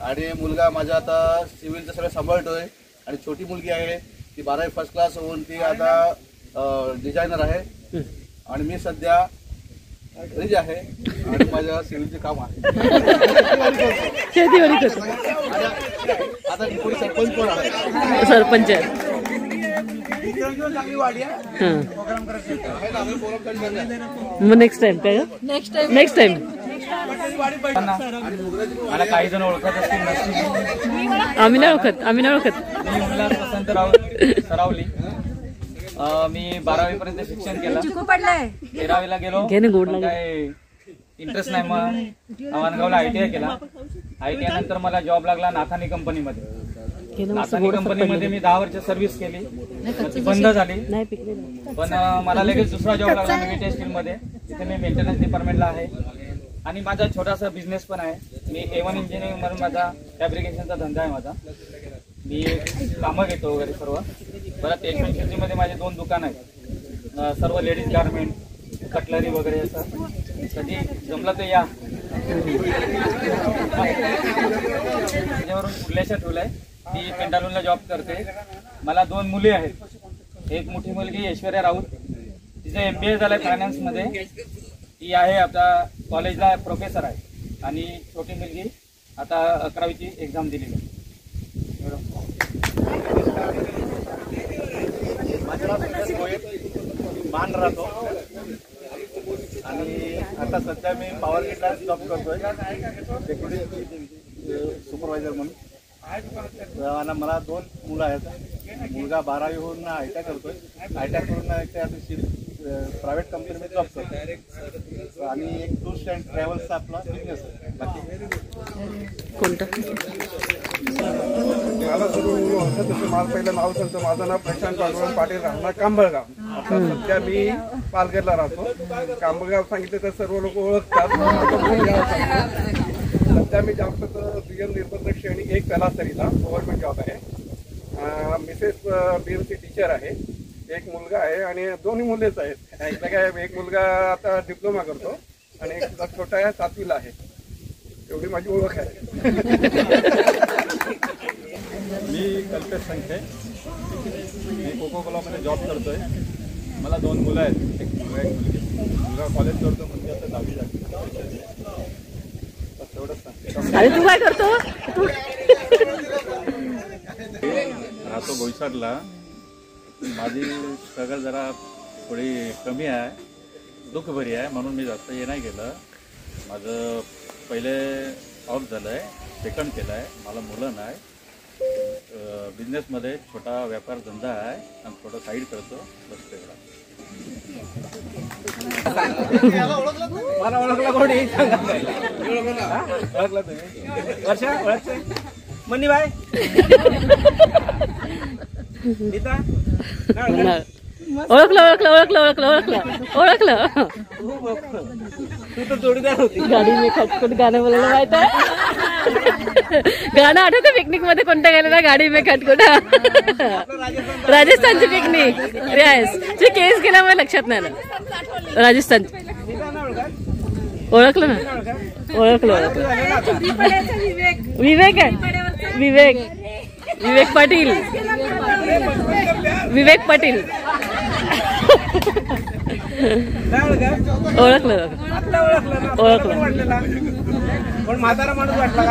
आणि मुलगा माझा आता सिव्हिलचं सगळं सांभाळतोय. आणि छोटी मुलगी आहे ती 12वी फर्स्ट क्लास होऊन ती आता डिझायनर आहे. आणि मी सध्या घरीच आहे आणि माझ्या सिव्हिलचे काम आहे. शेतीवाडी करतो. आता कोणी सरपंच कोण आहे? सरपंच आहे. मग नेक्स्ट टाइम काय? नेक्स्ट टाइम मला काही जण ओळखत असतील नसतील. आम्ही नाही ओळखत. मी उल्हास वसंतराव सरावली. मी 12वी पर्यंत शिक्षण केलं. 13वीला गेलो, काय इंटरेस्ट नाही. मग वानगावला ITI केला. ITI नंतर मला जॉब लागला नाथानी कंपनीमध्ये. नाथानी कंपनीमध्ये मी 10 वर्ष सर्व्हिस केली, ती बंद झाली. पण मला लगेच दुसरा जॉब लागला नवी टेक्सटाईल मध्ये. तिथे मी मेंटेनन्स डिपार्टमेंटला आहे आणि माझा छोटासा बिझनेस पण आहे. मी A1 इंजिनिअरिंग म्हणून माझा फॅब्रिकेशनचा धंदा आहे माझा. मी कामं घेतो वगैरे सर्व. परत मध्ये माझे 2 दुकान आहेत. सर्व लेडीज गार्मेंट, कटलरी वगैरे असं. कधी जमलं तर या. त्याच्यावरून कुर्ल्याच्या ठेवलाय. ती पेंटालूनला जॉब करते. मला 2 मुली आहेत. एक मोठी मुलगी ऐश्वर्या राऊत, तिचं MBA झालंय फायनान्समध्ये. ती आहे आता कॉलेजला प्रोफेसर आहे. आणि छोटी मुलगी आता 11वीची एक्झाम दिलेली आहे. माझं नाव सुरेश गोयल, मान राहतो आणि आता सध्या मी पॉवर ग्रीडला जॉब करतोय सुपरवायझर म्हणून. मला 2 मुलं आहेत. मुलगा 12वी होऊन ITI करतोय. ITI करून प्रायव्हेट कंपनीमध्ये जॉब करतो आणि एक टूर्स अँड ट्रॅव्हल्सचा आपला बिझनेस आहे. कोणता? मला तसं माझं पहिलं नाव सांगतो. माझं नाव प्रशांत पांडुरंग पाटील, राहणार कांबळगाव. आता सध्या मी पालघरला राहतो. कांबळगाव सांगितलं तर सर्व लोक ओळखतात. सध्या मी जॉब करतो BM निर्बंधक श्रेणी 1 कलासरीला गव्हर्नमेंट जॉब आहे. मिसेस BMC टीचर आहे. एक मुलगा आहे आणि 2 मुलेच आहेत. एकदा काय एक मुलगा आता डिप्लोमा करतो आणि एक छोटा आहे 7वीला आहे. एवढी माझी ओळख आहे. मी कल्पेश संखे. मी कोको कोलामध्ये जॉब करतोय. मला 2 मुलं आहेत, एक मुलगा एक मुलगी. मुलगा कॉलेज करतो, म्हणजे आता 10वी झाली. तेवढंच सांगते. अरे तू काय करतो? राहतो बोईसरला. माझी स्ट्रगल जरा थोडी कमी आहे, दुःख भरी आहे, म्हणून मी जास्त हे नाही केलं. माझं पहिले ऑफ झालं आहे, सेकंड केलं आहे. मला मुलं नाही. बिझनेसमध्ये छोटा व्यापार धंदा आहे आणि थोडं साईड करतो, बस तेवढा. मला ओळखला कोणी? ओळखला तुम्ही? वर्षा ओळखते? मनी बाय गीता ओळखलं ओळखलं ओळखलं ओळखलं ओळखलं ओळखलं. तू तर जोडीदार होती. गाडी मी खटखट गाणं बोलायला माहित आहे. गाणं आठवतं पिकनिक मध्ये कोणतं गाणं ना, गाडी में खटखट. राजस्थानची पिकनिक रियास जे केस गेल्यामुळे लक्षात नाही आलं. राजस्थान ओळखलं ना, ओळखलं ओळखलं. विवेक आहे, विवेक विवेक पाटील, विवेक पाटील. ओळखलं ओळखलं. पण म्हातारा माणूस वाटला का?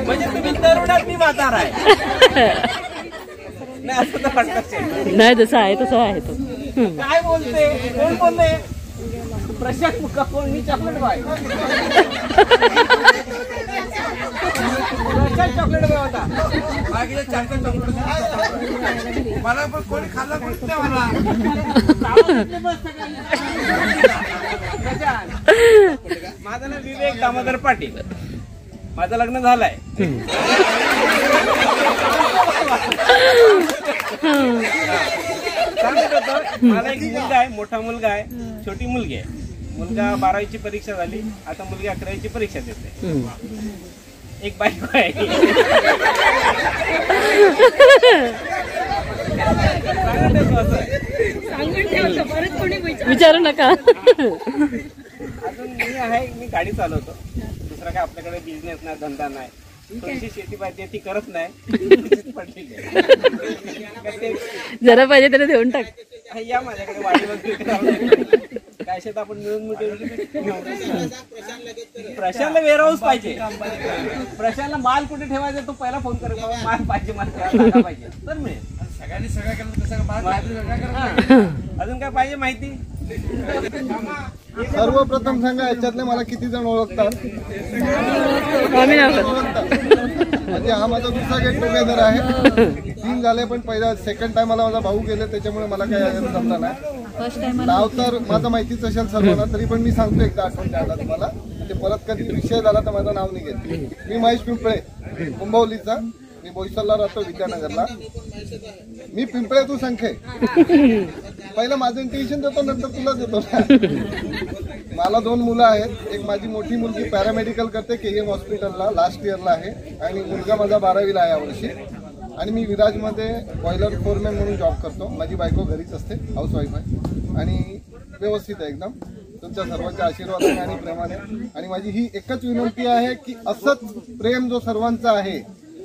म्हणजे तुम्ही तरुणात मी म्हातारा आहे. नाही असं तर वाटतं नाही, जसं आहे तसं आहे तो. काय बोलते, कोण बोलते? प्रशांत मुका कोण? मी chocolate boy. Prashant chocolate boy होता. मागे 4 चॉकलेट मला पण कोणी खाल्ला कोणीच नाही मला. माझं नाव विवेक दामोदर पाटील. माझं लग्न झालंय. सांगत होतो मला एक मुलगा आहे, मोठा मुलगा आहे, छोटी मुलगी आहे. मुलगा 12वीची परीक्षा झाली, आता मुलगी 11वीची परीक्षा देते. एक बायको आहे. विचारू नका. अजून मी आहे, मी गाडी चालवतो. दुसरा काय आपल्याकडे बिझनेस नाही, धंदा नाही. थोडीशी शेती पाहिजे ती करत नाही. जरा पाहिजे त्याला देऊन टाक. या माझ्याकडे वाढीवर काय शेत आपण मिळून मिळून. प्रशांतला वेअरहाऊस पाहिजे. प्रशांतला माल कुठे ठेवायचा तो पहिला फोन करेल, माल पाहिजे, माल ठेवायला पाहिजे तर मिळेल. सगळ्यांनी सगळं केलं तसं अजून काय पाहिजे माहिती? सर्वप्रथम सांगा याच्यातले मला किती जण ओळखतात? म्हणजे हा माझा दुसरा गेट टुगेदर आहे. 3 झाले, पण पहिला सेकंड टाइमला माझा भाऊ गेले त्याच्यामुळे मला काही जमलं नाही. नाव तर माझं माहितीच असेल सर्वांना, तरी पण मी सांगतो एकदा आठवण द्यायला तुम्हाला. म्हणजे परत कधी विषय झाला तर माझं नाव निघेल. मी महेश पिंपळे, कुंभवलीचा. मी बोईसरला राहतो, विद्यानगरला. मी पिंपळे तू संख्ये. पहिलं माझं इंट्युशन देतो, नंतर तुला देतो. मला 2 मुलं आहेत. एक माझी मोठी मुलगी पॅरामेडिकल करते KM हॉस्पिटलला, लास्ट इयरला आहे. आणि मुलगा माझा 12वीला आहे यावर्षी. आणि मी विराजमध्ये बॉयलर फोरमॅन म्हणून जॉब करतो. माझी बायको घरीच असते, हाऊसवाईफ आहे. आणि व्यवस्थित आहे एकदम, तुमच्या सर्वांच्या आशीर्वादाने आणि प्रेमाने. आणि माझी ही एकच विनंती आहे की असंच प्रेम जो सर्वांचा आहे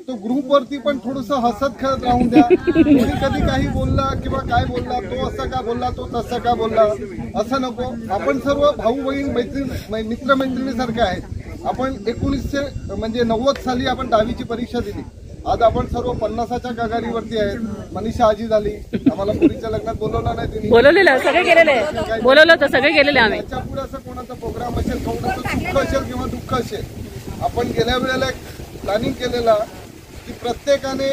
तो ग्रुपवरती पण थोडंसं हसत खेळत राहून द्या. कोणी कधी काही बोलला किंवा काय बोलला, तो असं का बोलला, तो तसं का बोलला, असं नको. आपण सर्व भाऊ बहीण मित्रमैत्रिणीसारखे आहेत. आपण 1990 साली आपण 10वीची परीक्षा दिली. आज आपण सर्व 50च्या कागारीवरती आहेत. मनीषा आजी झाली, आम्हाला पुरीच्या लग्नात बोलवलं नाही तिने. बोलवलेलं सगळे गेलेले, बोलवलं होतं सगळे गेलेले आम्ही. त्याच्या पुढे असं कोणाचा प्रोग्राम असेल, कोणाचं सुख असेल किंवा दुःख असेल, आपण गेल्या वेळेला एक प्लॅनिंग केलेला की प्रत्येकाने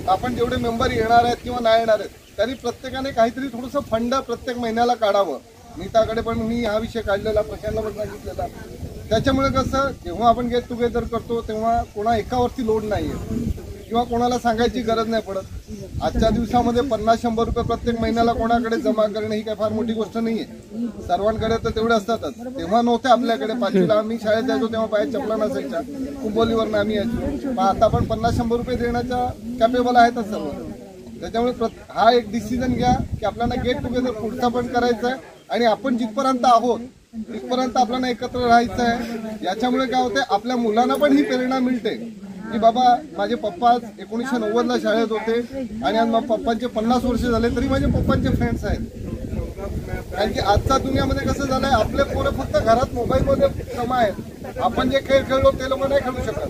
आपण जेवढे मेंबर येणार आहेत किंवा नाही येणार आहेत त्यांनी प्रत्येकाने काहीतरी थोडंसं फंड प्रत्येक महिन्याला काढावं. नीताकडे पण मी हा विषय काढलेला, प्रशांतला पण सांगितलेला. त्याच्यामुळे कसं जेव्हा आपण गेट टुगेदर करतो तेव्हा कोणा एकावरती लोड नाहीये किंवा कोणाला सांगायची गरज नाही पडत. आजच्या दिवसामध्ये 50-100 रुपये प्रत्येक महिन्याला कोणाकडे जमा करणे ही काही फार मोठी गोष्ट नाहीये. सर्वांकडे तर तेवढे असतातच. तेव्हा नव्हते आपल्याकडे. 5वीला आम्ही शाळेत जायचो तेव्हा पायात चपला नसायच्या, कुंभोलीवरनं आम्ही यायचो. पण आता पण 50-100 रुपये देण्याच्या कॅपेबल आहेतच सर्व. त्याच्यामुळे हा एक डिसिजन घ्या की आपल्याला गेट टुगेदर पुढचा पण करायचा आहे. आणि आपण जिथपर्यंत आहोत तिथपर्यंत आपल्याला एकत्र राहायचं आहे. याच्यामुळे काय होते, आपल्या मुलांना पण ही प्रेरणा मिळते की बाबा माझे पप्पा 1990ला शाळेत होते आणि आज पप्पांचे 50 वर्ष झाले तरी माझे पप्पांचे फ्रेंड्स आहेत. कारण की आजच्या दुनियामध्ये कसं झालंय, आपले पोरं फक्त घरात मोबाईलमध्ये जमा आहेत. आपण जे खेळ खेळलो ते लोक नाही खेळू शकत.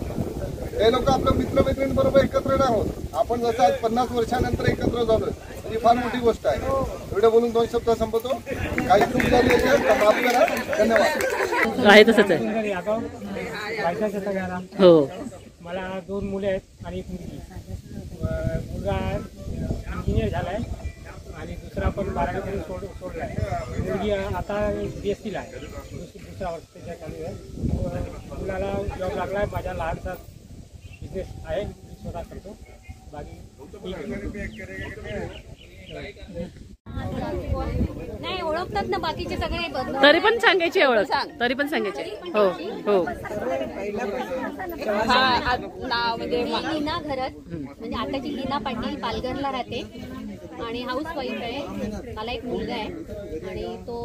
ते लोक आपल्या मित्रमैत्रिणींबरोबर एकत्र नाही होत. आपण जसं आज 50 वर्षानंतर एकत्र झालोय ही फार मोठी गोष्ट आहे. एवढं बोलून 2 शब्द संपवतो. काही चूक झाली असेल तर माफ करा. धन्यवाद. आहे तसंच आहे. हो, मला 2 मुले आहेत आणि एक मुलगी. मुलगा इंजिनियर झाला आहे आणि दुसरा पण 12वी सोडला आहे. मुलगी आता BSc ला आहे, दुसरा वर्ष त्याच्या चालू आहे. मुलाला जॉब लागला आहे. माझा लहानसा बिझनेस आहे, मी स्वतः करतो. बाकी नाही ओळखतात ना बाकीचे सगळे तरी पण सांगायची ओळख, तरी पण सांगायची. हो हो नाव म्हणजे लीना घरत, म्हणजे आताची लीना पाटील पालघरला राहते आणि हाऊस वाईफ आहे. मला एक मुलगा आहे आणि तो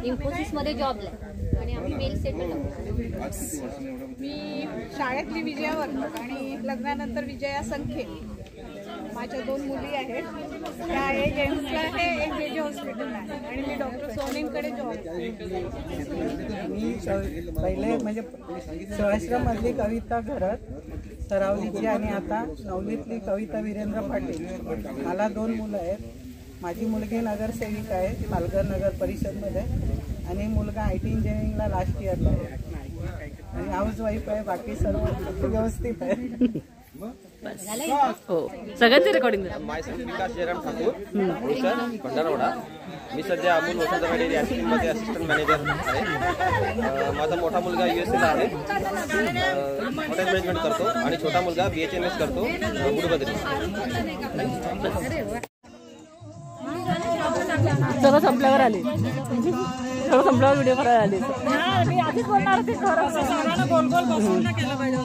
इन्फोसिस मध्ये जॉबला आहे आणि आम्ही वेल सेटल आहोत. मी शाळेतली विजया वर्णक आणि लग्नानंतर विजया संखे. माझ्या 2 मुली आहेत. त्या एक एम्सला आहे, एक जेजे हॉस्पिटलला आहे आणि मी डॉक्टर सोनेंकडे जॉब. मी पहिले म्हणजे सहस्रमधली कविता घरत सरावलीची आणि आता नवलीतली कविता वीरेंद्र पाटील. मला 2 मुलं आहेत. माझी मुलगी नगरसेविका आहे पालघर नगर परिषदमध्ये आणि मुलगा IT इंजिनिअरिंगला लास्ट इयरला आहे आणि हाऊस वाईफ आहे. बाकी सर्व व्यवस्थित आहे. हो सगळ्यांचे रेकॉर्डिंग. विकास जयराम ठाकूर भंडारवाडा. मी सध्या अमूल वसंत डेअरी मध्ये असिस्टंट मॅनेजर आहे. माझा मोठा मुलगा USA आहे, हॉटेल मॅनेजमेंट करतो आणि छोटा मुलगा BHMS करतो गुडबद्री. सगळं संपल्यावर आले, सगळं संपल्यावर व्हिडिओ करायला आले. मी आधीच बोलणार होते गोल गोल बसवून केलं पाहिजे.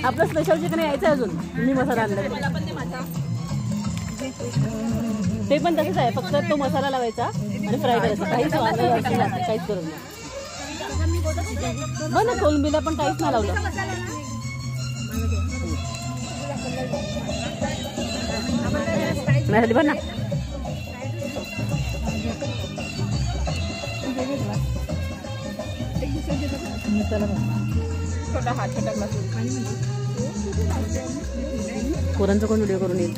आपलं स्पेशल चिकन यायचं अजून. मी मसाला आणला ते पण तसंच आहे, फक्त तो मसाला लावायचा आणि फ्राय करायचा. काहीच काहीच करू नये. बघ ना कोलंबीला पण काहीच नाही लावलं. नाही बघ ना पोरांचा कोण व्हिडिओ करून येईल.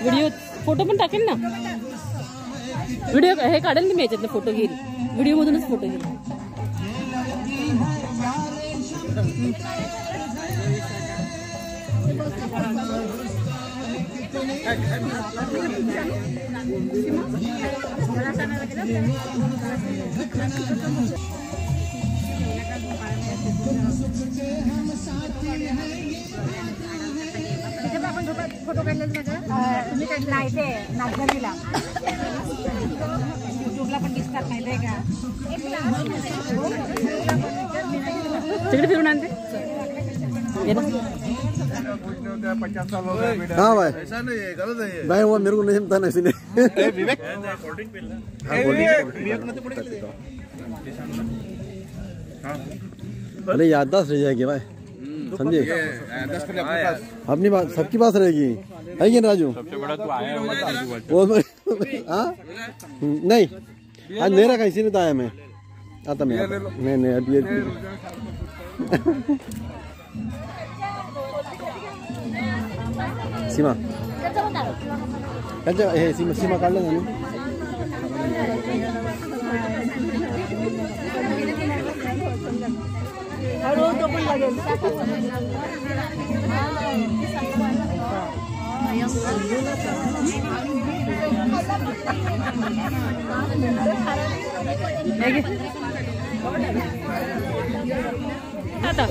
व्हिडिओ फोटो पण टाकेल ना. व्हिडिओ हे काढेल ना मी याच्यातले फोटो घेईल. व्हिडिओ मधूनच फोटो घेईल. फोटो काढले तुम्ही नाही ते नागझरीला युट्यूबला पण दिसतात माहिती आहे का. तिकडे फिरून आणते. हाँ भाई ऐसा नहीं है, गलत है भाई. वो मेरे को नहीं समझता ना इसलिए. विवेक अरे याददाश्त रह जाएगी भाई, समझे. अपनी बात सबकी पास रहेगी, है कि राजू. सबसे बड़ा तो आया वो हाँ नहीं आज मेरा कैसे नहीं आया. मैं आता मैं अभी सीमा हे सीमा काढलं ना. तो पण लागेल. आता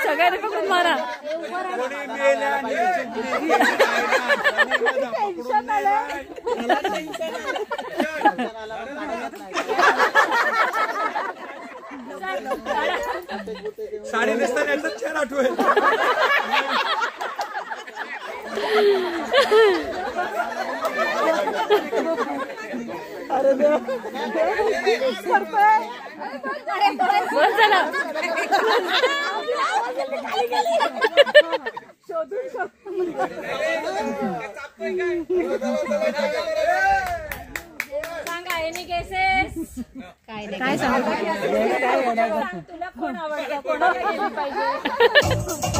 सगळ्यांना पकडून मारा. साडी नेसताना याचाच चेहरा आठवेल. सांगा एनी केसेस काय सांग तुला कोण आवडतं कोणाला गेली पाहिजे.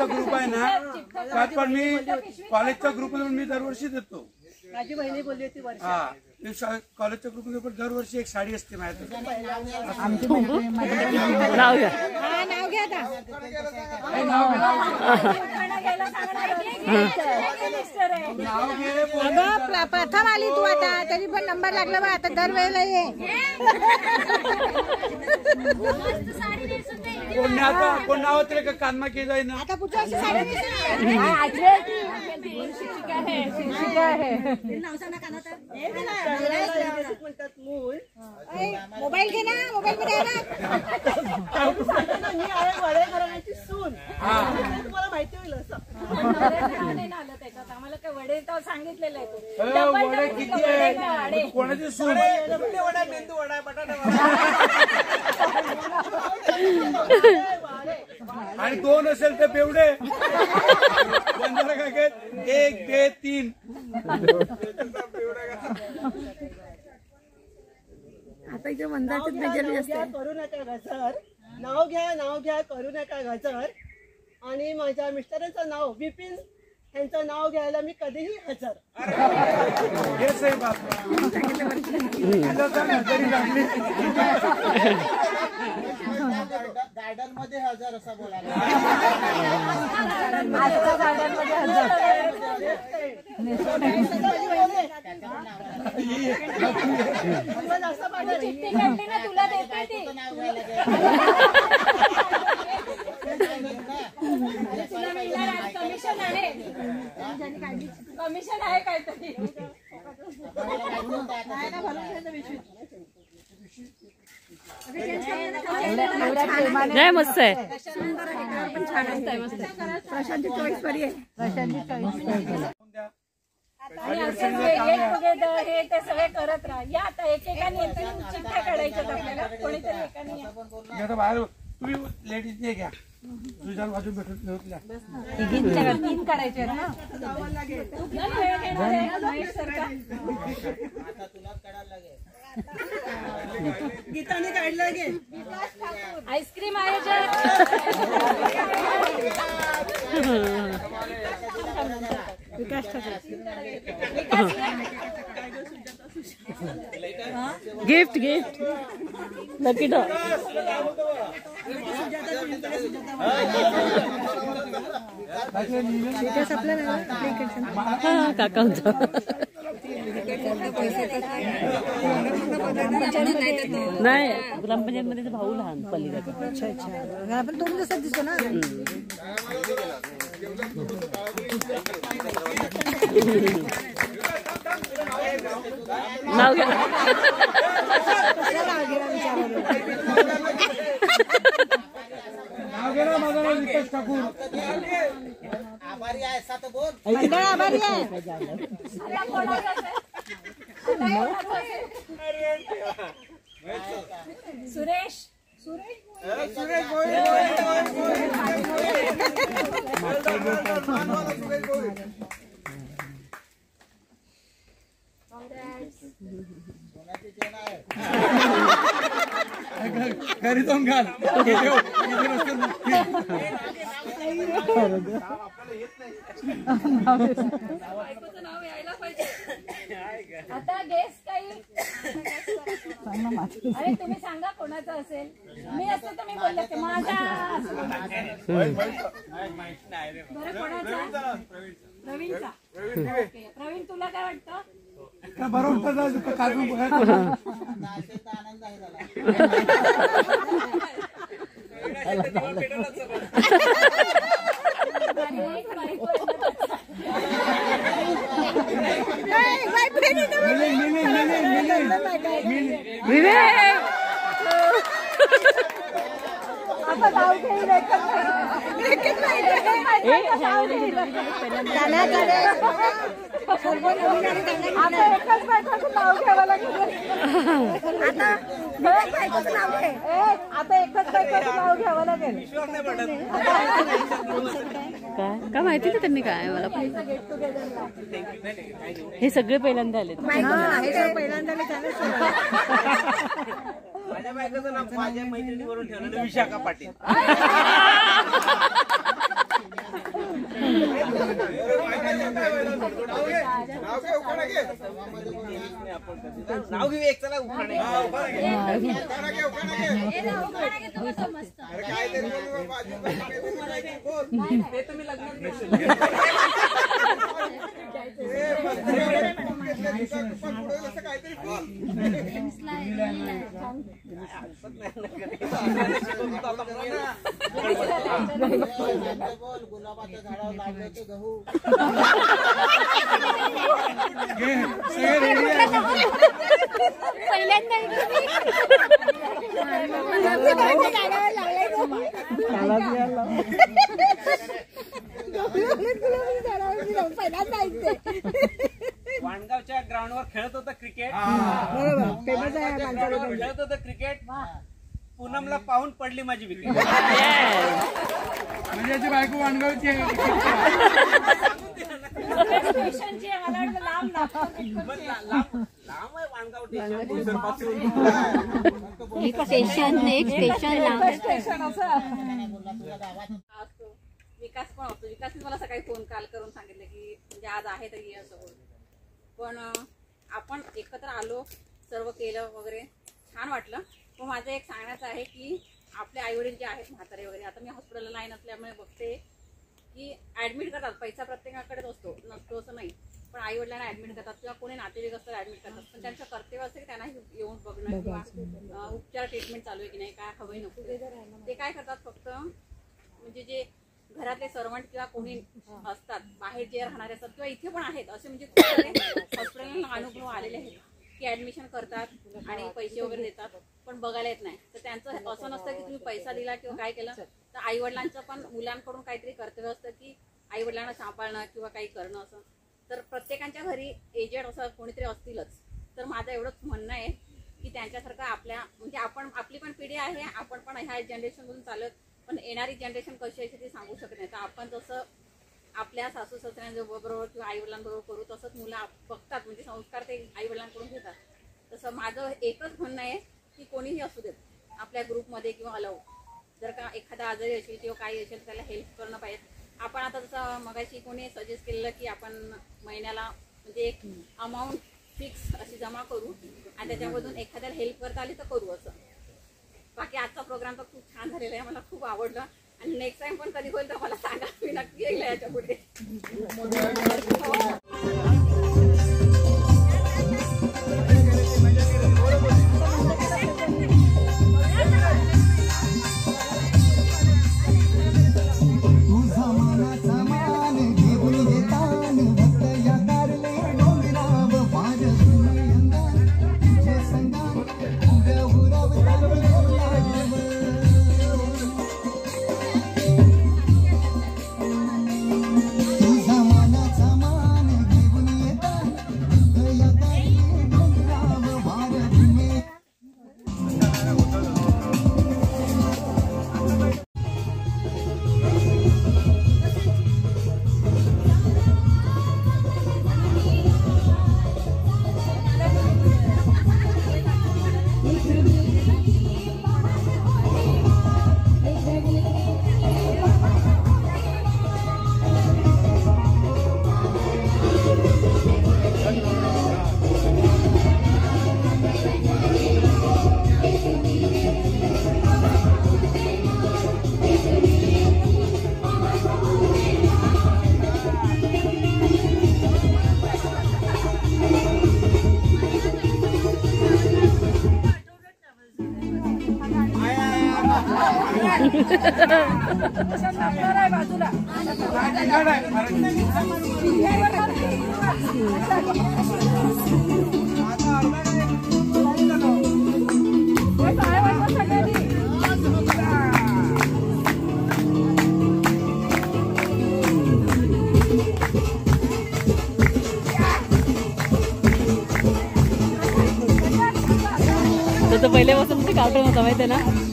ग्रुप आहे ना त्यात पण मी कॉलेजच्या ग्रुपला मी दरवर्षी देतो. माझी बहिणी बोलली होती वर्षी. हा कॉलेजच्या ग्रुपमध्ये पण दरवर्षी एक साडी असते माझ्याकडे. नाव घ्या. नाव घ्या आता. अगं प्रथम आली तू आता तरी पण नंबर लागला बा आता दरवेळेला ये. कोण नाव तरी का कानमा के जाई ना आता पुढच्या वर्षी साडी मोबाईल घे ना मोबाईल मध्ये सून तुम्हाला माहिती होईल असं. आम्हाला काय वडे तर सांगितलेलं वडे किती आहे कोणाची सून वडा मेंदू वडा बटाटा आणि 2 असेल तर बेवडे. बंजारा काय काय 1 2 3. आता इथे मंदारच मेजर असते. करू नका घसर, नाव घ्या करू नका घसर. आणि माझ्या मिस्टरांचं नाव विपिन, त्यांचं नाव घ्यायला मी कधीही हजर. गार्डन मध्ये हजर असं बोलायला. तुला देते ती. तुला मिळणार कमिशन आहे. कमिशन आहे काहीतरी. नाही मस्त आहे. प्रशांतची चॉईस बरी आहे. प्रशांतची चॉईस. आणि असं गेट टुगेदर हे ते सगळे करत राहा. या आता एकेकाने चिठ्ठ्या काढायच्यात आपल्याला. कोणीतरी एकाने या. बाहेर तुम्ही लेडीजने घ्या. तुझ्या बाजू भेटून घेतल्या 3 काढायचे ना. गीताने काढलं गे. आईस्क्रीम आयोजन. विकास ठाकरे. गिफ्ट लकी डॉ. काकांचा नाही ग्रामपंचायत मध्ये भाऊ लहान पलीकडे. अच्छा पण तुम्ही जसं दिसतो ना. नाव घ्या. माझं नाव विकास ठाकूर. आभारी आहे सात बोल. मंडळ आभारी आहे. सुरेश. घरी जाऊन घाल. आता गेस काही. अरे तुम्ही सांगा कोणाचं असेल. मी असते तर मी बोलले असते माझा. बरं कोणाचा. प्रवीणचा. प्रवीण तुला काय वाटतं. बरोबर काढून आता एकच बायकोचं नाव घ्यावं लागेल. काय माहिती का त्यांनी काय मला हे सगळे पहिल्यांदा आले. पहिल्यांदा माझ्या बायकोचं नाव माझ्या मैत्रिणीवरून ठेवलं विशाखा पाटील. नाव घेऊ एक. चला उखाणे ते तुम्ही गुलाबाच्या झाडावर लागले ते गहू. वाणगावच्या ग्राउंडवर खेळत होतं क्रिकेट. खेळत होतं क्रिकेट. पूनमला पाहून पडली माझी विक्री. म्हणजे याची बायको वाणगावची आहे. स्टेशनची आहे, मला वाटलं लांब लांब आहे वाणगाव विकास पण होतो. विकासने मला सकाळी फोन कॉल करून सांगितलं की म्हणजे आज आहे तर ये असं बोल. पण आपण एकत्र आलो, सर्व केलं वगैरे छान वाटलं. पण माझं एक सांगण्याचं आहे की आपले आई वडील जे आहेत म्हातारे वगैरे, आता मी हॉस्पिटलला नाही नसल्यामुळे बघते की ऍडमिट करतात. पैसा प्रत्येकाकडेच नसतो असं नाही, पण आई वडिलांना ऍडमिट करतात किंवा कोणी नातेवाईक असतात ऍडमिट करतात. पण त्यांचं कर्तव्य असतं की त्यांना येऊन बघणं किंवा उपचार ट्रीटमेंट चालू आहे की नाही, काय हवंय नको. ते काय करतात फक्त म्हणजे जे घरातले सर्वंट किंवा कोणी असतात, बाहेर जे राहणारे असतात किंवा इथे पण आहेत असे म्हणजे खूप सारे हॉस्पिटलला अनुभव आलेले आहेत की ऍडमिशन करतात आणि पैसे वगैरे देतात पण बघायला येत नाही. तर त्यांचं असं नसतं की तुम्ही पैसा दिला किंवा काय केलं. तर आई वडिलांचं पण मुलांकडून काहीतरी कर्तव्य असतं की आई वडिलांना सांभाळणं किंवा काही करणं असं. तर प्रत्येकाच्या घरी एजेड असं कोणीतरी असतीलच. तर माझं एवढंच म्हणणं आहे की त्यांच्यासारखं आपल्या म्हणजे आपण आपली पण पिढी आहे, आपण पण ह्या जनरेशनमधून चालत, पण येणारी जनरेशन कशी आहे ते सांगू शकत नाही. तर आपण जसं आपल्या सासू सासऱ्यांबरोबर किंवा आई वडिलांबरोबर करू तसंच मुलं बघतात, म्हणजे संस्कार ते आई वडिलांकडून घेतात. तसं माझं एकच म्हणणं आहे की कोणीही असू देत आपल्या ग्रुपमध्ये किंवा अलाव, जर का एखादा आजारी असेल किंवा काही असेल त्याला हेल्प करणं पाहिजे. आपण आता जसं मगाशी कोणी सजेस्ट केलेलं की आपण महिन्याला म्हणजे एक अमाऊंट फिक्स अशी जमा करू आणि त्याच्यामधून एखाद्याला हेल्प करता आली तर करू असं. बाकी आजचा प्रोग्राम तर खूप छान झालेला आहे, मला खूप आवडलं आणि नेक्स्ट टाइम पण कधी होईल तर मला सांगा, मी नक्की येईल याच्या पुढे. तर पहिल्यापासून ते कार्टून होता माहिती आहे ना.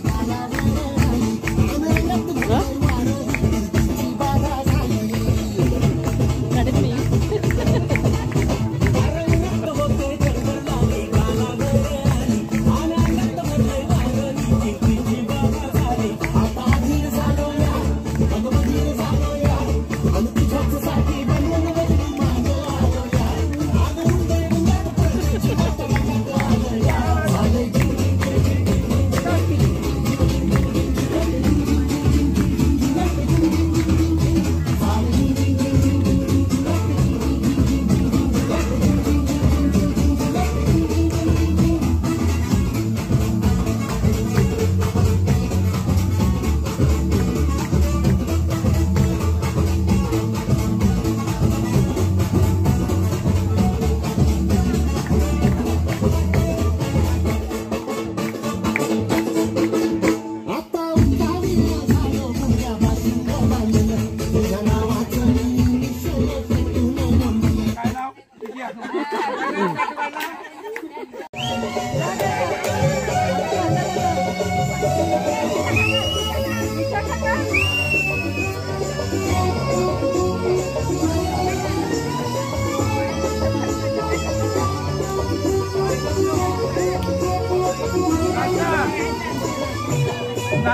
Yeah.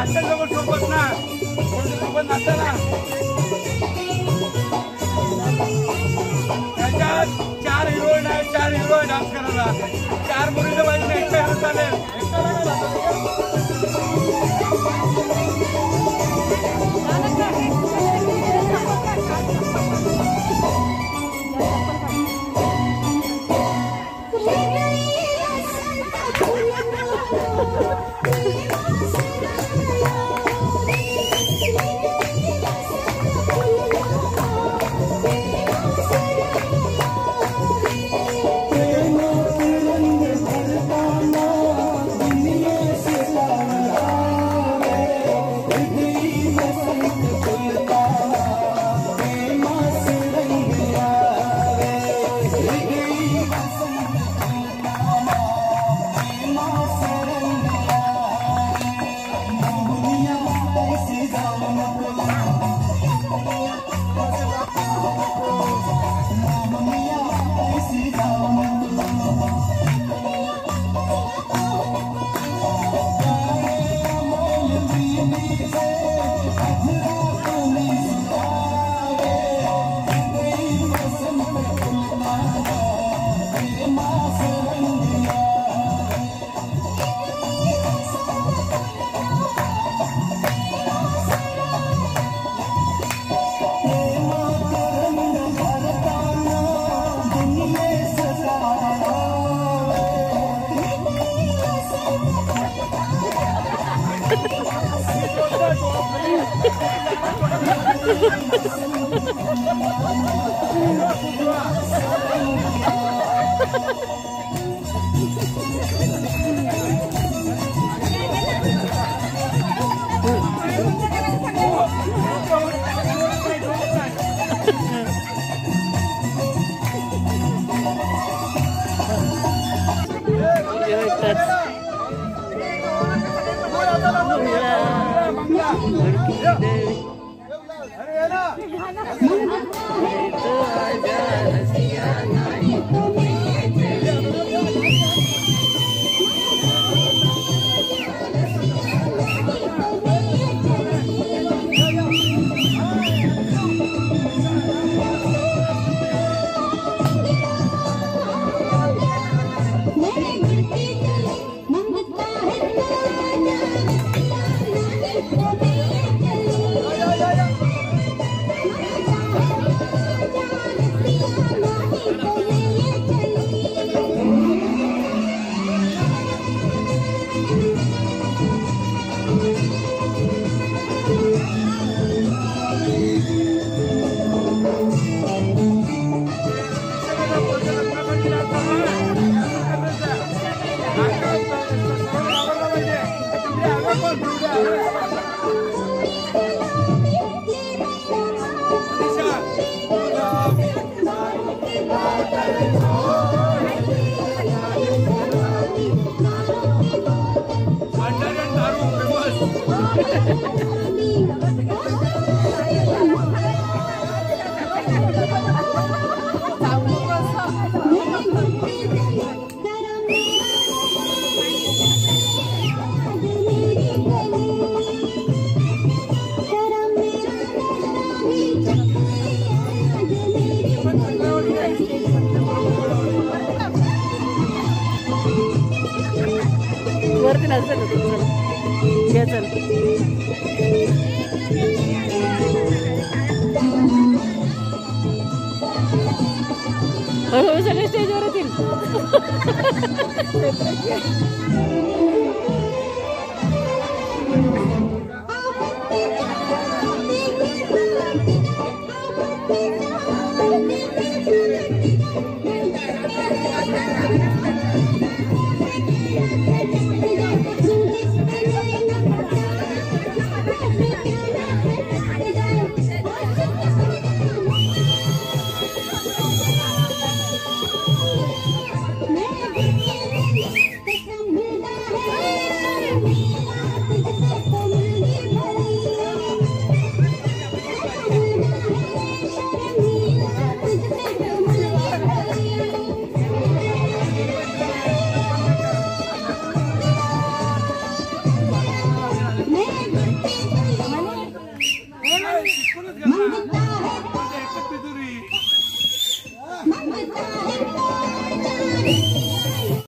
नाचायला सोबत ना सोबत नाचायला त्याच्यात 4 हिरोईन आहे 4 हिरोईन डान्स करायला 4 मुलीच्या बाजूने एकटा हिरो चालेल वरती नसेल घ्या चल हळूहळू सगळे स्टेजवर येतील